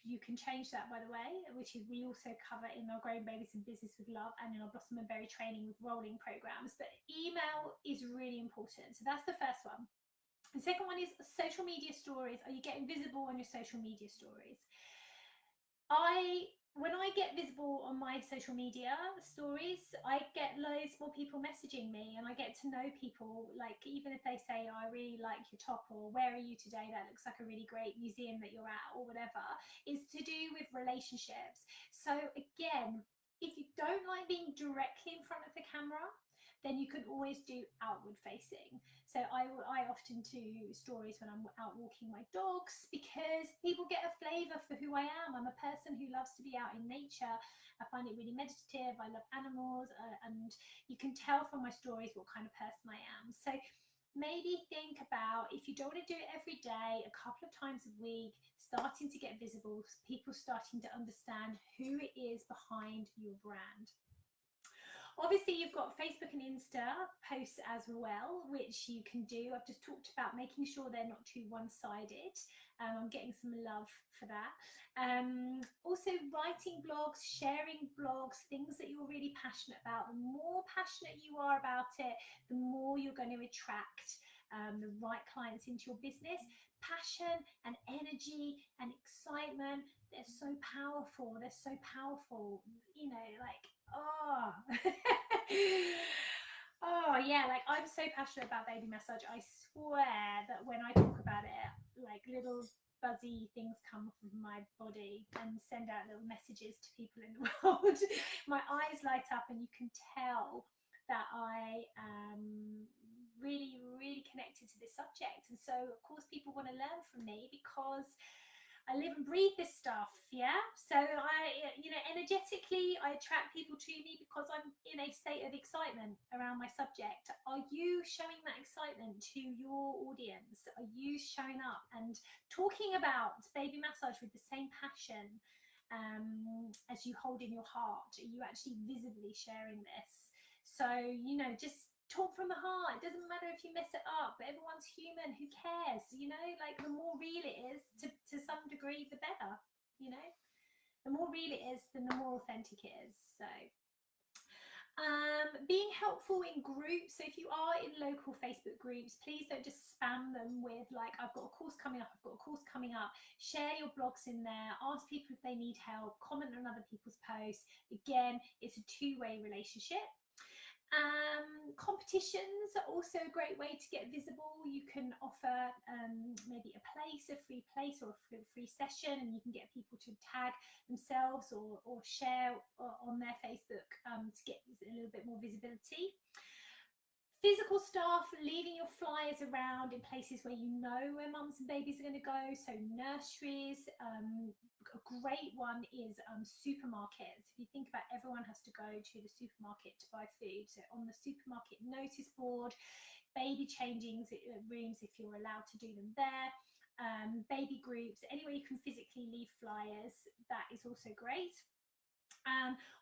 you can change that, by the way, which is we also cover in our Growing Babies in Business with Love and in our Blossom and Berry training with rolling programs. But email is really important. So that's the first one. The second one is social media stories. Are you getting visible on your social media stories? When I get visible on my social media stories, I get loads more people messaging me, and I get to know people, like even if they say, oh, I really like your top, or where are you today? That looks like a really great museum that you're at, or whatever. It's to do with relationships. So again, if you don't like being directly in front of the camera, then you can always do outward facing. So I often do stories when I'm out walking my dogs, because people get a flavour for who I am. I'm a person who loves to be out in nature. I find it really meditative. I love animals, and you can tell from my stories what kind of person I am. So maybe think about, if you don't want to do it every day, a couple of times a week, starting to get visible, people starting to understand who it is behind your brand. Obviously, you've got Facebook and Insta posts as well, which you can do. I've just talked about making sure they're not too one-sided. I'm getting some love for that. Also, writing blogs, sharing blogs, things that you're really passionate about. The more passionate you are about it, the more you're going to attract the right clients into your business. Passion and energy and excitement, they're so powerful. They're so powerful. You know, like, oh. Oh yeah, like I'm so passionate about baby massage. I swear that when I talk about it, like little buzzy things come off of my body and send out little messages to people in the world. My eyes light up and you can tell that I am really, really connected to this subject. And so of course people want to learn from me because I live and breathe this stuff, yeah? So energetically, I attract people to me because I'm in a state of excitement around my subject. Are you showing that excitement to your audience? Are you showing up and talking about baby massage with the same passion as you hold in your heart? Are you actually visibly sharing this? So, just talk from the heart. It doesn't matter if you mess it up, but everyone's human. Who cares? Like the more real it is to some degree, the better. The more real it is, then the more authentic it is. So being helpful in groups. So if you are in local Facebook groups, please don't just spam them with like, I've got a course coming up, I've got a course coming up. Share your blogs in there, ask people if they need help, comment on other people's posts. Again, it's a two-way relationship. Competitions are also a great way to get visible. You can offer maybe a free place or a free session, and you can get people to tag themselves or share on their Facebook to get a little bit more visibility. Physical stuff, leaving your flyers around in places where you know where mums and babies are going to go. So nurseries, a great one is supermarkets. If you think about, everyone has to go to the supermarket to buy food. So on the supermarket notice board, baby changing rooms, if you're allowed to do them there, baby groups, anywhere you can physically leave flyers, that is also great.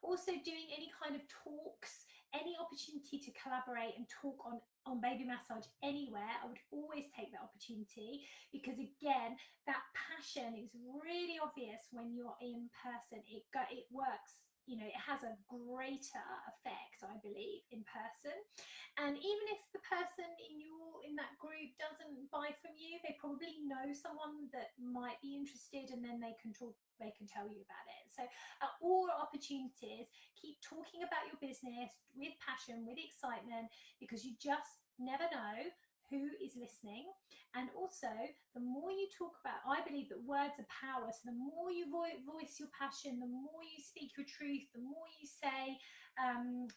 Also doing any kind of talks, any opportunity to collaborate and talk on baby massage anywhere, I would always take that opportunity, because again, that passion is really obvious when you're in person. It works, it has a greater effect, I believe, in person. And even if the person in that group doesn't buy from you, they probably know someone that might be interested, and then they can tell you about it. So at all opportunities, keep talking about your business with passion, with excitement, because you just never know who is listening. And also, the more you talk about, I believe that words are power. So the more you voice your passion, the more you speak your truth, the more you say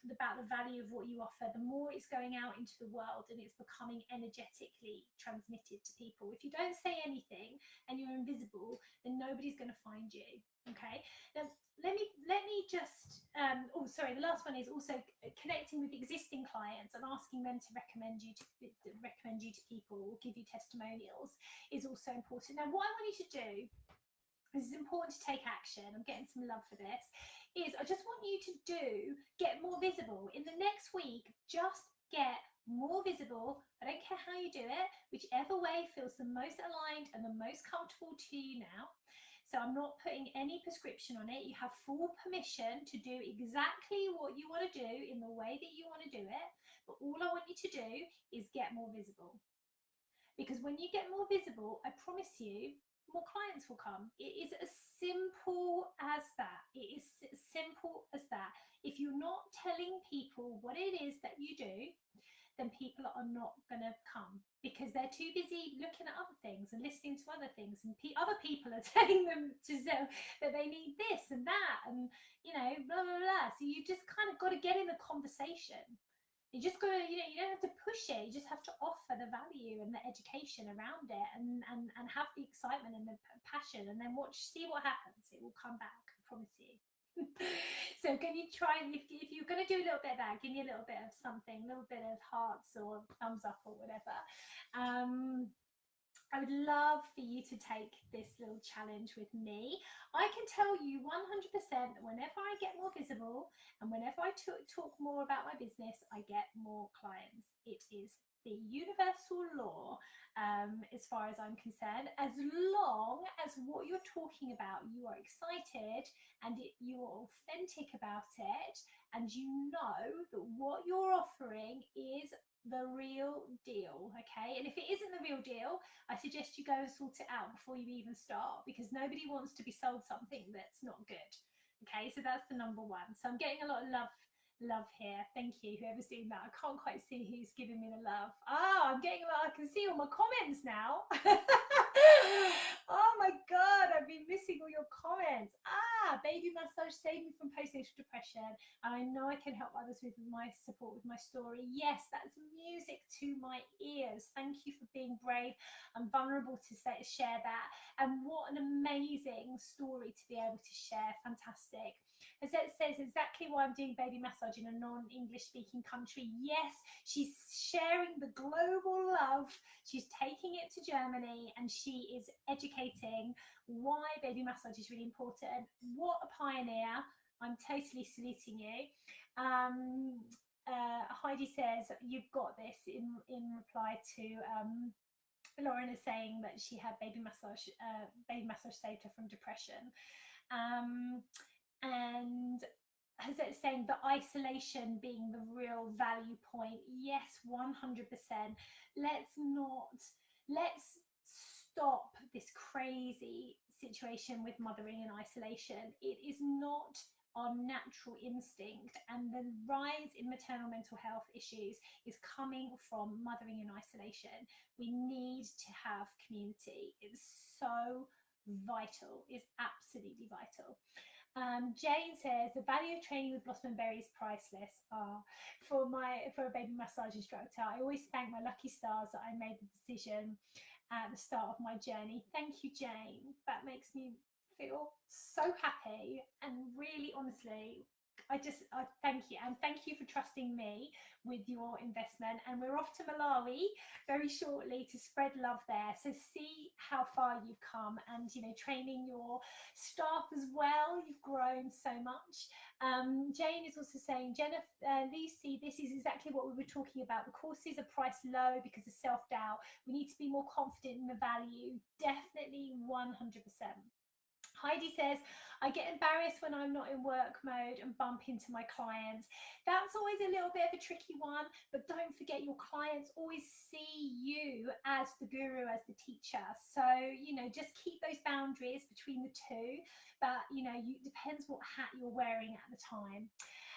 about the value of what you offer, the more it's going out into the world and it's becoming energetically transmitted to people. If you don't say anything and you're invisible, then nobody's going to find you. Okay. Now, let me just the last one is also connecting with existing clients and asking them to recommend you to people or give you testimonials is also important. Now, what I want you to do, this is important to take action, I'm getting some love for this, is I just want you to get more visible in the next week. Just get more visible. I don't care how you do it, whichever way feels the most aligned and the most comfortable to you now. So I'm not putting any prescription on it. You have full permission to do exactly what you want to do in the way that you want to do it. But all I want you to do is get more visible. Because when you get more visible, I promise you, more clients will come. It is as simple as that. It is as simple as that. If you're not telling people what it is that you do, then people are not going to come, because they're too busy looking at other things and listening to other things, and other people are telling them that they need this and that, and blah blah blah. So you just kind of got to get in the conversation. You just got to, you don't have to push it. You just have to offer the value and the education around it, and have the excitement and the passion, and then see what happens. It will come back, I promise you. So can you try, if you're going to do a little bit of that, give me a little bit of something, a little bit of hearts or thumbs up or whatever. I would love for you to take this little challenge with me. I can tell you 100% that whenever I get more visible and whenever I talk more about my business, I get more clients. It is the universal law, as far as I'm concerned. As long as what you're talking about, you are excited and you are authentic about it, and you know that what you're offering is the real deal, okay? And if it isn't the real deal, I suggest you go and sort it out before you even start, because nobody wants to be sold something that's not good. Okay, so that's the number one. So I'm getting a lot of love here. Thank you, whoever's doing that. I can't quite see who's giving me the love. I'm getting a lot. I can see all my comments now. Oh my god, I've been missing all your comments. Baby massage saved me from postnatal depression, and I know I can help others with my support with my story. Yes, that's music to my ears. Thank you for being brave and vulnerable to share that. And what an amazing story to be able to share. Fantastic. As it says, exactly why I'm doing baby massage in a non-English speaking country. Yes, she's sharing the global love. She's taking it to Germany, and she is educating why baby massage is really important. What a pioneer. I'm totally saluting you. Heidi says, you've got this, in reply to Lauren is saying that she had baby massage saved her from depression. And as it's saying, the isolation being the real value point. Yes, 100%. Let's stop this crazy situation with mothering in isolation. It is not our natural instinct, and the rise in maternal mental health issues is coming from mothering in isolation. We need to have community. It's so vital. It's absolutely vital. Jane says, the value of training with Blossom and Berry is priceless. For a baby massage instructor, I always thank my lucky stars that I made the decision at the start of my journey. Thank you, Jane. That makes me feel so happy, and really, honestly, I thank you, and thank you for trusting me with your investment. And we're off to Malawi very shortly to spread love there. So see how far you've come, and training your staff as well. You've grown so much. Jane is also saying, Lucy, this is exactly what we were talking about. The courses are priced low because of self-doubt. We need to be more confident in the value. Definitely 100%. Heidi says, I get embarrassed when I'm not in work mode and bump into my clients. That's always a little bit of a tricky one, but don't forget, your clients always see you as the guru, as the teacher. So, just keep those boundaries between the two, but, depends what hat you're wearing at the time.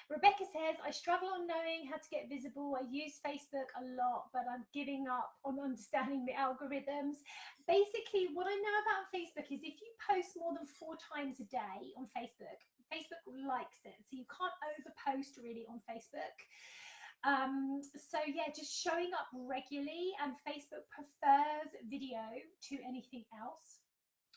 Rebecca says, I struggle on knowing how to get visible. I use Facebook a lot, but I'm giving up on understanding the algorithms. Basically, what I know about Facebook is if you post more than 4 times a day on Facebook, Facebook likes it. So you can't overpost really on Facebook. So yeah, just showing up regularly, and Facebook prefers video to anything else.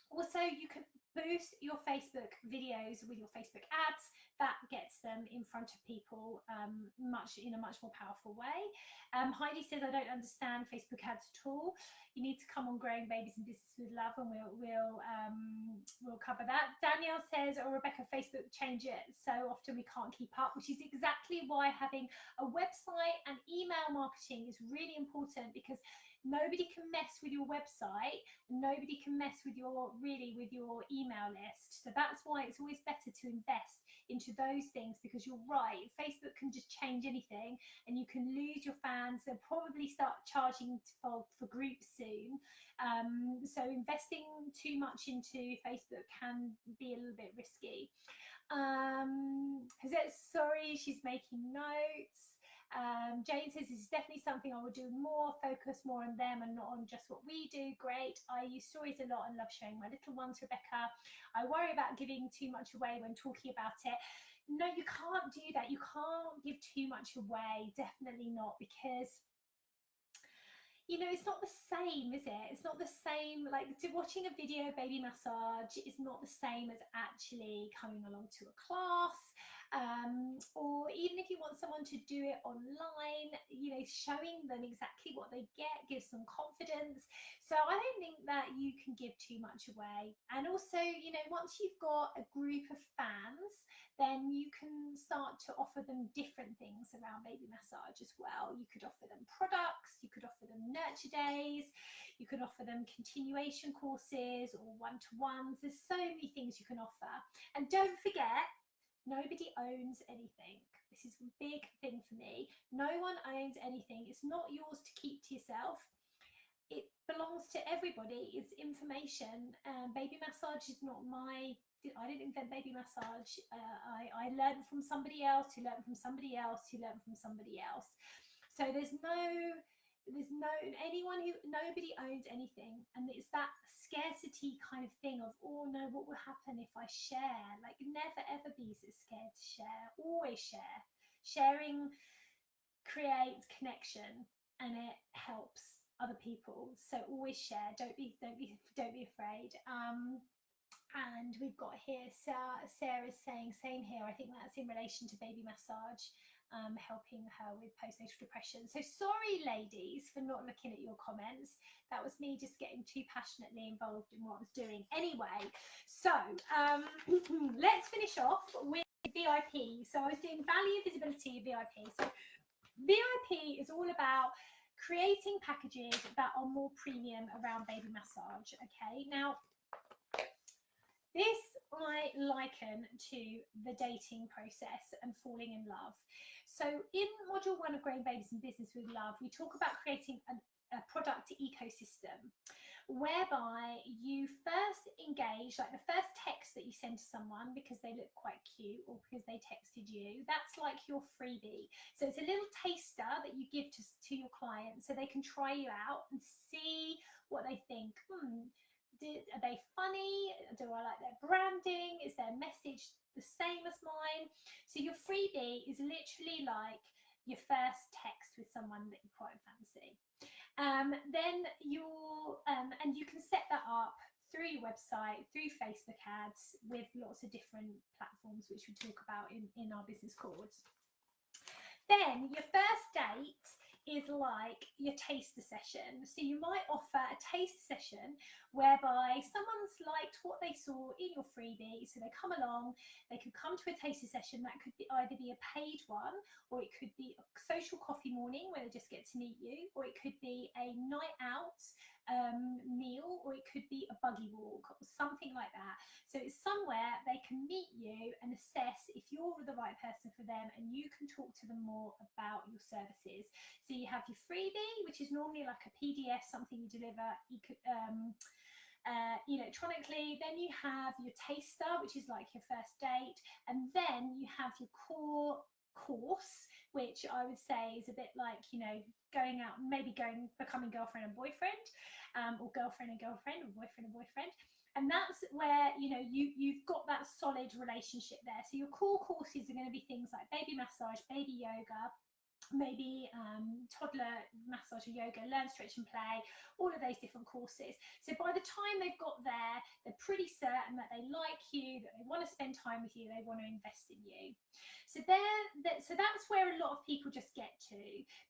Also, you can boost your Facebook videos with your Facebook ads. That gets them in front of people in a much more powerful way. Heidi says, I don't understand Facebook ads at all. You need to come on Growing Babies and Business with Love, and we'll cover that. Danielle says, Rebecca, Facebook change it so often we can't keep up, which is exactly why having a website and email marketing is really important, because nobody can mess with your website, nobody can mess with your email list. So that's why it's always better to invest into those things, because you're right, Facebook can just change anything and you can lose your fans. They'll probably start charging for groups soon. So investing too much into Facebook can be a little bit risky. Sorry, she's making notes. Jane says, this is definitely something I will do more, focus more on them and not on just what we do. Great. I use stories a lot and love showing my little ones, Rebecca. I worry about giving too much away when talking about it. No, you can't do that. You can't give too much away. Definitely not, because it's not the same, is it? It's not the same. Like, watching a video baby massage is not the same as actually coming along to a class. or even if you want someone to do it online, you know, showing them exactly what they get gives them confidence. So I don't think that you can give too much away. And also, you know, once you've got a group of fans, then you can start to offer them different things around baby massage as well. You could offer them products, you could offer them nurture days, you could offer them continuation courses or one-to-ones. There's so many things you can offer. And don't forget, nobody owns anything. This is a big thing for me. No one owns anything. It's not yours to keep to yourself. It belongs to everybody. It's information. Baby massage is not I didn't invent baby massage. I learned from somebody else who learned from somebody else who learned from somebody else. So there's no anyone who, nobody owns anything. And it's that scarcity kind of thing of, oh no, what will happen if I share? Like, never ever be so scared to share. Always share. Sharing creates connection and it helps other people. So always share. Don't be afraid. And we've got here Sarah's saying, same here. I think that's in relation to baby massage, helping her with postnatal depression. So sorry, ladies, for not looking at your comments. That was me just getting too passionately involved in what I was doing. Anyway, so let's finish off with VIP. So I was doing value, visibility, VIP. So VIP is all about creating packages that are more premium around baby massage. Okay, now this I liken to the dating process and falling in love. So in module 1 of Growing Babies and Business with Love, we talk about creating a product ecosystem whereby you first engage, like the first text that you send to someone because they look quite cute or because they texted you, that's like your freebie. So it's a little taster that you give to your client so they can try you out and see what they think. Are they funny? Do I like their branding? Is their message the same as mine? So your freebie is literally like your first text with someone that you quite fancy. Then and you can set that up through your website, through Facebook ads, with lots of different platforms, which we talk about in our business course. Then your first date is like your taster session. So you might offer a taster session whereby someone's liked what they saw in your freebie, so they come along, they could come to a taster session. That could either be a paid one, or it could be a social coffee morning where they just get to meet you, or it could be a night out meal, or it could be a buggy walk or something like that. So it's somewhere they can meet you and assess if you're the right person for them, and you can talk to them more about your services. So you have your freebie, which is normally like a PDF, something you deliver electronically. Then you have your taster, which is like your first date, and then you have your core course, which I would say is a bit like, you know, going out, maybe becoming girlfriend and boyfriend, or girlfriend and girlfriend, or boyfriend and boyfriend. And that's where, you know, you've got that solid relationship there. So your core courses are going to be things like baby massage, baby yoga, maybe toddler massage or yoga, learn, stretch and play, all of those different courses. So by the time they've got there, they're pretty certain that they like you, that they want to spend time with you, they want to invest in you. So that's where a lot of people just get to.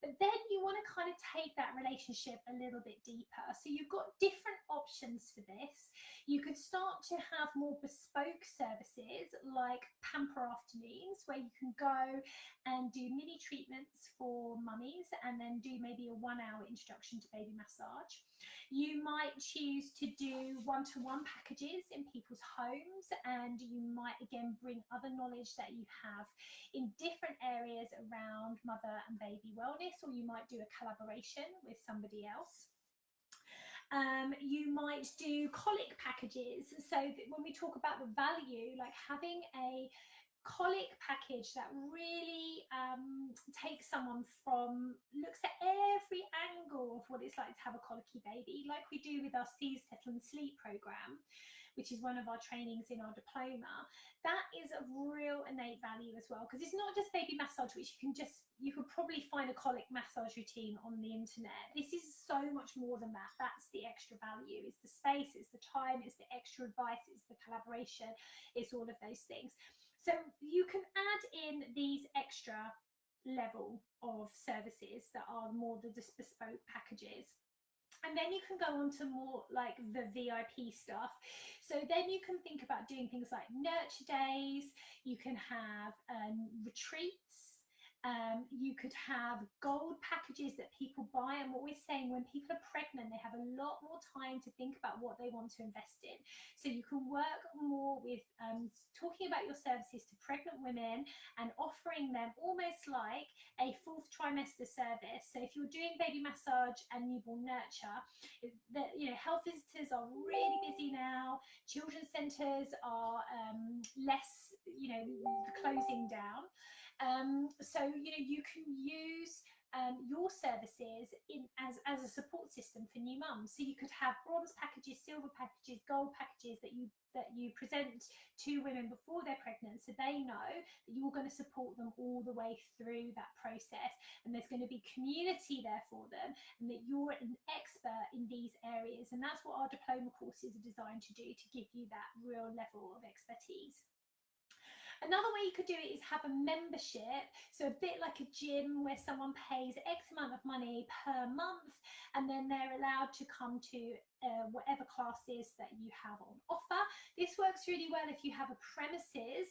But then you want to kind of take that relationship a little bit deeper. So you've got different options for this. You could start to have more bespoke services like pamper afternoons, where you can go and do mini treatments for mummies and then do maybe a 1 hour introduction to baby massage. You might choose to do one-to-one packages in people's homes, and you might again bring other knowledge that you have in different areas around mother and baby wellness, or you might do a collaboration with somebody else. You might do colic packages. So when we talk about the value, like having a colic package that really takes someone from, looks at every angle of what it's like to have a colicky baby, like we do with our Seize, Settle and Sleep program, which is one of our trainings in our diploma. That is of real innate value as well, because it's not just baby massage, which you could probably find a colic massage routine on the internet. This is so much more than that. That's the extra value. It's the space, it's the time, it's the extra advice, it's the collaboration, it's all of those things. So you can add in these extra level of services that are more the just bespoke packages. And then you can go on to more like the VIP stuff. So then you can think about doing things like nurture days, you can have retreats, you could have gold packages that people buy. I'm always saying when people are pregnant, they have a lot more time to think about what they want to invest in. So you can work more with talking about your services to pregnant women and offering them almost like a fourth trimester service. So if you're doing baby massage and newborn nurture, health visitors are really busy now. Children's centres are less, closing down. So you can use your services as a support system for new mums. So you could have bronze packages, silver packages, gold packages that you present to women before they're pregnant, so they know that you're going to support them all the way through that process, and there's going to be community there for them, and that you're an expert in these areas. And that's what our diploma courses are designed to do, to give you that real level of expertise. Another way you could do it is have a membership, so a bit like a gym where someone pays X amount of money per month, and then they're allowed to come to whatever classes that you have on offer. This works really well if you have a premises,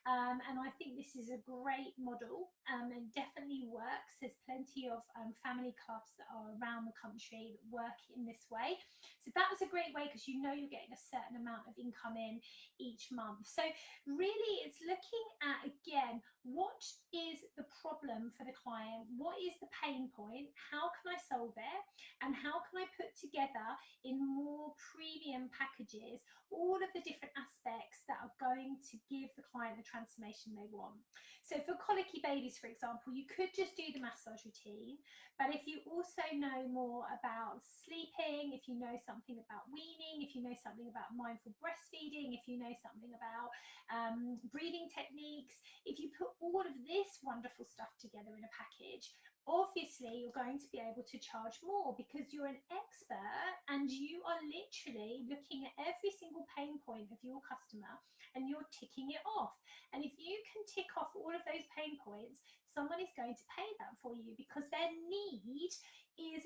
and I think this is a great model, and definitely works. There's plenty of family clubs that are around the country that work in this way. So that's a great way, because you're getting a certain amount of income in each month. So really it's looking at, again, what is the problem for the client, what is the pain point, how can I solve it, and how can I put together in more premium packages all of the different aspects that are going to give the client the transformation they want. So for colicky babies, for example, you could just do the massage routine, but if you also know more about sleeping, if you know something about weaning, if you know something about mindful breastfeeding, if you know something about breathing techniques, if you put all of this wonderful stuff together in a package, obviously you're going to be able to charge more, because you're an expert and you are literally looking at every single pain point of your customer and you're ticking it off. And if you can tick off all of those pain points, someone is going to pay that for you, because their need is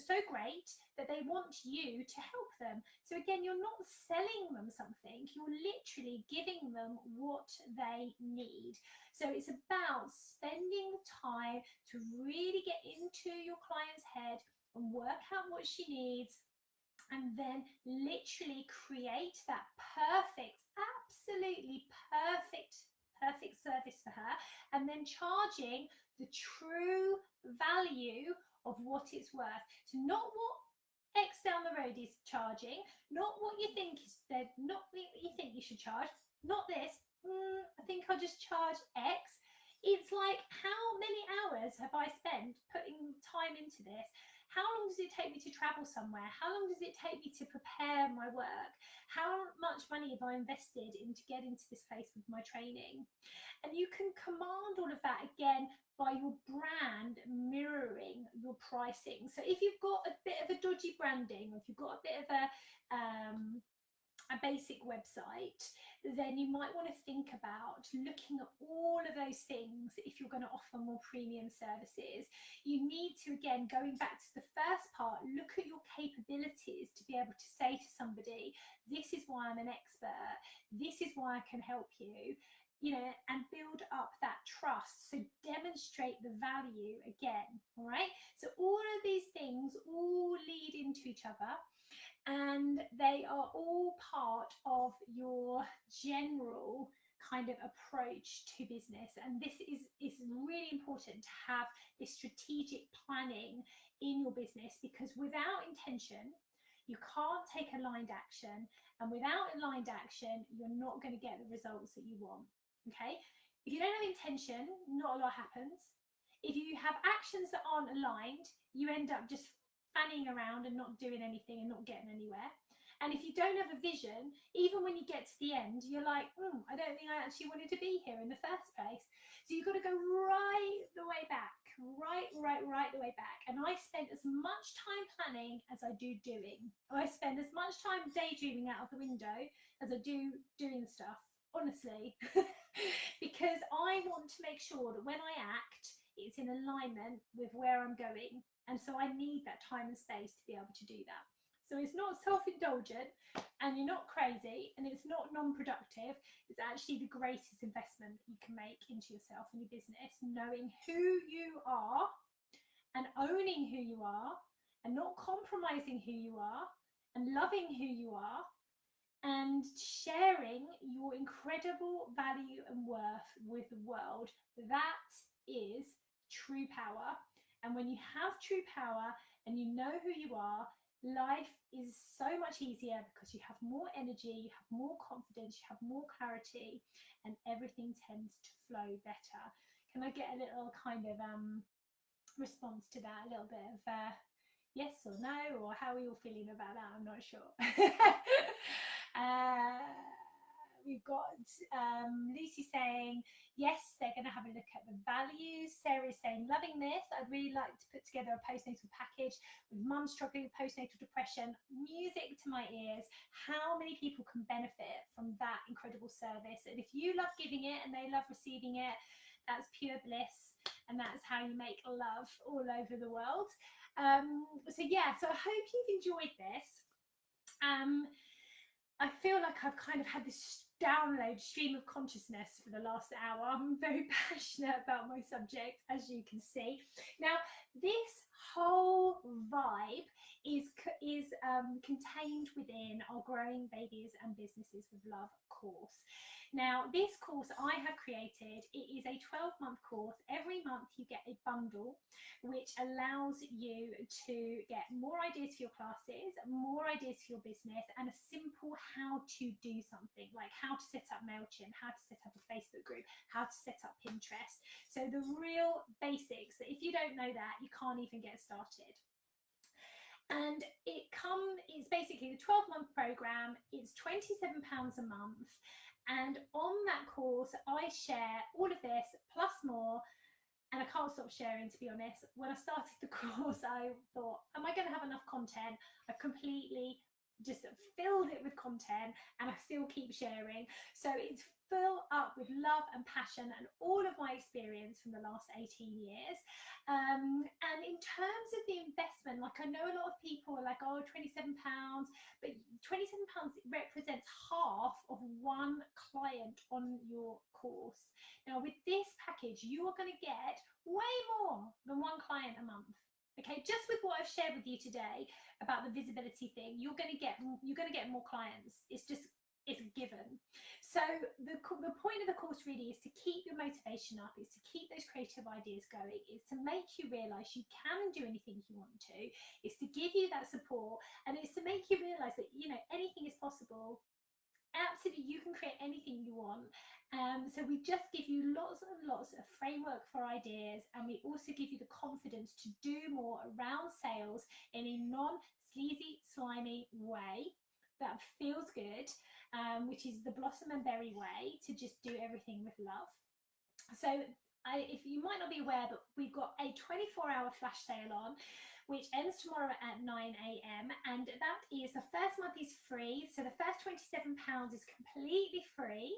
so great that they want you to help them. So again, you're not selling them something, you're literally giving them what they need. So it's about spending time to really get into your client's head and work out what she needs, and then literally create that absolutely perfect service for her, and then charging the true value of what it's worth. So not what X down the road is charging, not what you think not what you think you should charge, not this, I think I'll just charge X. It's like, how many hours have I spent putting time into this? How long does it take me to travel somewhere? How long does it take me to prepare my work? How much money have I invested into getting to this place with my training? And you can command all of that, again, by your brand mirroring your pricing. So if you've got a bit of a dodgy branding, or if you've got a bit of a basic website, then you might want to think about looking at all of those things. If you're going to offer more premium services, you need to, again, going back to the first part, look at your capabilities to be able to say to somebody, this is why I'm an expert, this is why I can help you, and build up that trust. So demonstrate the value again. All right, so all of these things all lead into each other, and they are all part of your general kind of approach to business. And this is really important to have this strategic planning in your business, because without intention you can't take aligned action, and without aligned action you're not going to get the results that you want. Okay, if you don't have intention, not a lot happens. If you have actions that aren't aligned, you end up just fanning around and not doing anything and not getting anywhere. And if you don't have a vision, even when you get to the end, you're like, I don't think I actually wanted to be here in the first place. So you've got to go right the way back, right the way back. And I spend as much time planning as I do doing. I spend as much time daydreaming out of the window as I do doing stuff. honestly, because I want to make sure that when I act, it's in alignment with where I'm going. And so I need that time and space to be able to do that. So it's not self-indulgent, and you're not crazy, and it's not non-productive. It's actually the greatest investment you can make into yourself and your business, knowing who you are and owning who you are and not compromising who you are and loving who you are and sharing your incredible value and worth with the world. That is true power. And when you have true power and you know who you are, life is so much easier because you have more energy, you have more confidence, you have more clarity, and everything tends to flow better. Can I get a little kind of response to that? A little bit of yes or no, or how are you all feeling about that? I'm not sure. We've got Lucy saying, yes, they're going to have a look at the values. Sarah is saying, loving this. I'd really like to put together a postnatal package with mum struggling with postnatal depression. Music to my ears. How many people can benefit from that incredible service? And if you love giving it and they love receiving it, that's pure bliss. And that's how you make love all over the world. So yeah, so I hope you've enjoyed this. I feel like I've kind of had this download stream of consciousness for the last hour. I'm very passionate about my subject, as you can see. Now, this whole vibe is contained within our Growing Babies and Businesses with Love course. Now, this course I have created, it is a 12-month course. Every month you get a bundle which allows you to get more ideas for your classes, more ideas for your business, and a simple how to do something, like how to set up MailChimp, how to set up a Facebook group, how to set up Pinterest. So the real basics that if you don't know that, you can't even get started. And it's basically the 12-month program. It's £27 a month. And on that course, I share all of this plus more. And I can't stop sharing, to be honest. When I started the course, I thought, am I going to have enough content? I've completely just filled it with content, and I still keep sharing. So it's full up with love and passion and all of my experience from the last 18 years. And in terms of the investment, like I know a lot of people are like, oh, £27, but £27 represents half of one client on your course. Now, with this package, you are going to get way more than one client a month. Okay, just with what I've shared with you today about the visibility thing, you're going to get more clients. It's a given. So the point of the course really is to keep your motivation up, is to keep those creative ideas going, is to make you realize you can do anything you want to, is to give you that support, and it's to make you realize that, you know, anything is possible. Absolutely, you can create anything you want. So we just give you lots and lots of framework for ideas, and we also give you the confidence to do more around sales in a non-sleazy, slimy way that feels good, which is the blossom and berry way, to just do everything with love. So if you might not be aware, but we've got a 24-hour flash sale on, which ends tomorrow at 9 a.m. and that is, the first month is free. So the first £27 is completely free,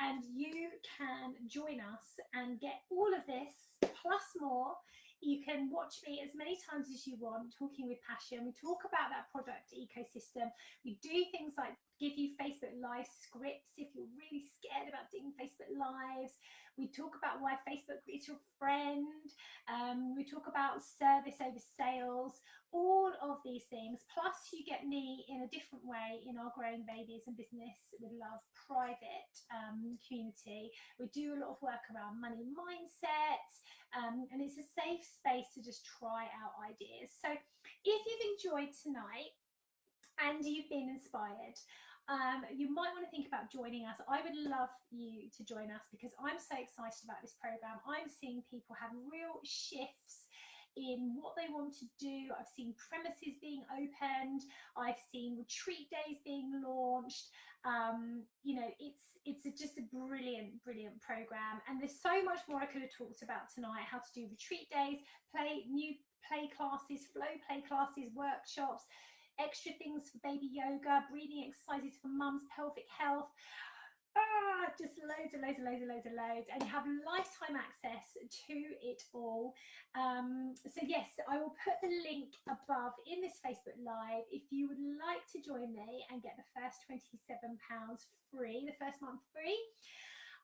and you can join us and get all of this plus more. You can watch me as many times as you want, talking with passion. We talk about that product ecosystem. We do things like give you Facebook Live scripts if you're really scared about doing Facebook Lives. We talk about why Facebook is your friend. We talk about service over sales, all of these things. Plus, you get me in a different way in our Growing Babies and Business with Love private community. We do a lot of work around money mindset, and it's a safe space to just try out ideas. So if you've enjoyed tonight and you've been inspired, you might want to think about joining us. I would love you to join us because I'm so excited about this program. I'm seeing people have real shifts in what they want to do. I've seen premises being opened. I've seen retreat days being launched. You know, it's just a brilliant program, and there's so much more I could have talked about tonight. How to do retreat days, new play classes, flow play classes, workshops, extra things for baby yoga, breathing exercises for mums, pelvic health. have just loads and loads and loads and loads and loads, and you have lifetime access to it all. So yes, I will put the link above in this Facebook Live if you would like to join me and get the first £27 free, the first month free.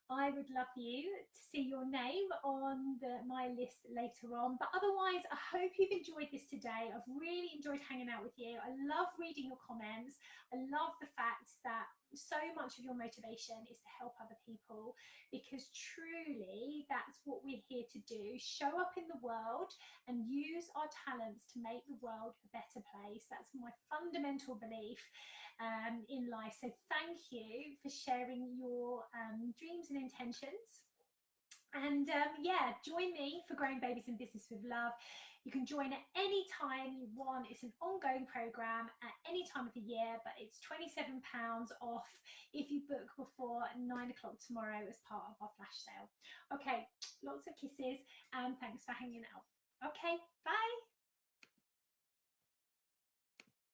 I would love you to see your name on my list later on. But otherwise, I hope you've enjoyed this today. I've really enjoyed hanging out with you. I love reading your comments. I love the fact that so much of your motivation is to help other people, because truly that's what we're here to do. Show up in the world and use our talents to make the world a better place. That's my fundamental belief in life. So thank you for sharing your dreams and intentions. And yeah, join me for Growing Babies in Business with Love. You can join at any time you want. It's an ongoing program at any time of the year, but it's £27 off if you book before 9 o'clock tomorrow as part of our flash sale. Okay, lots of kisses and thanks for hanging out. Okay, bye.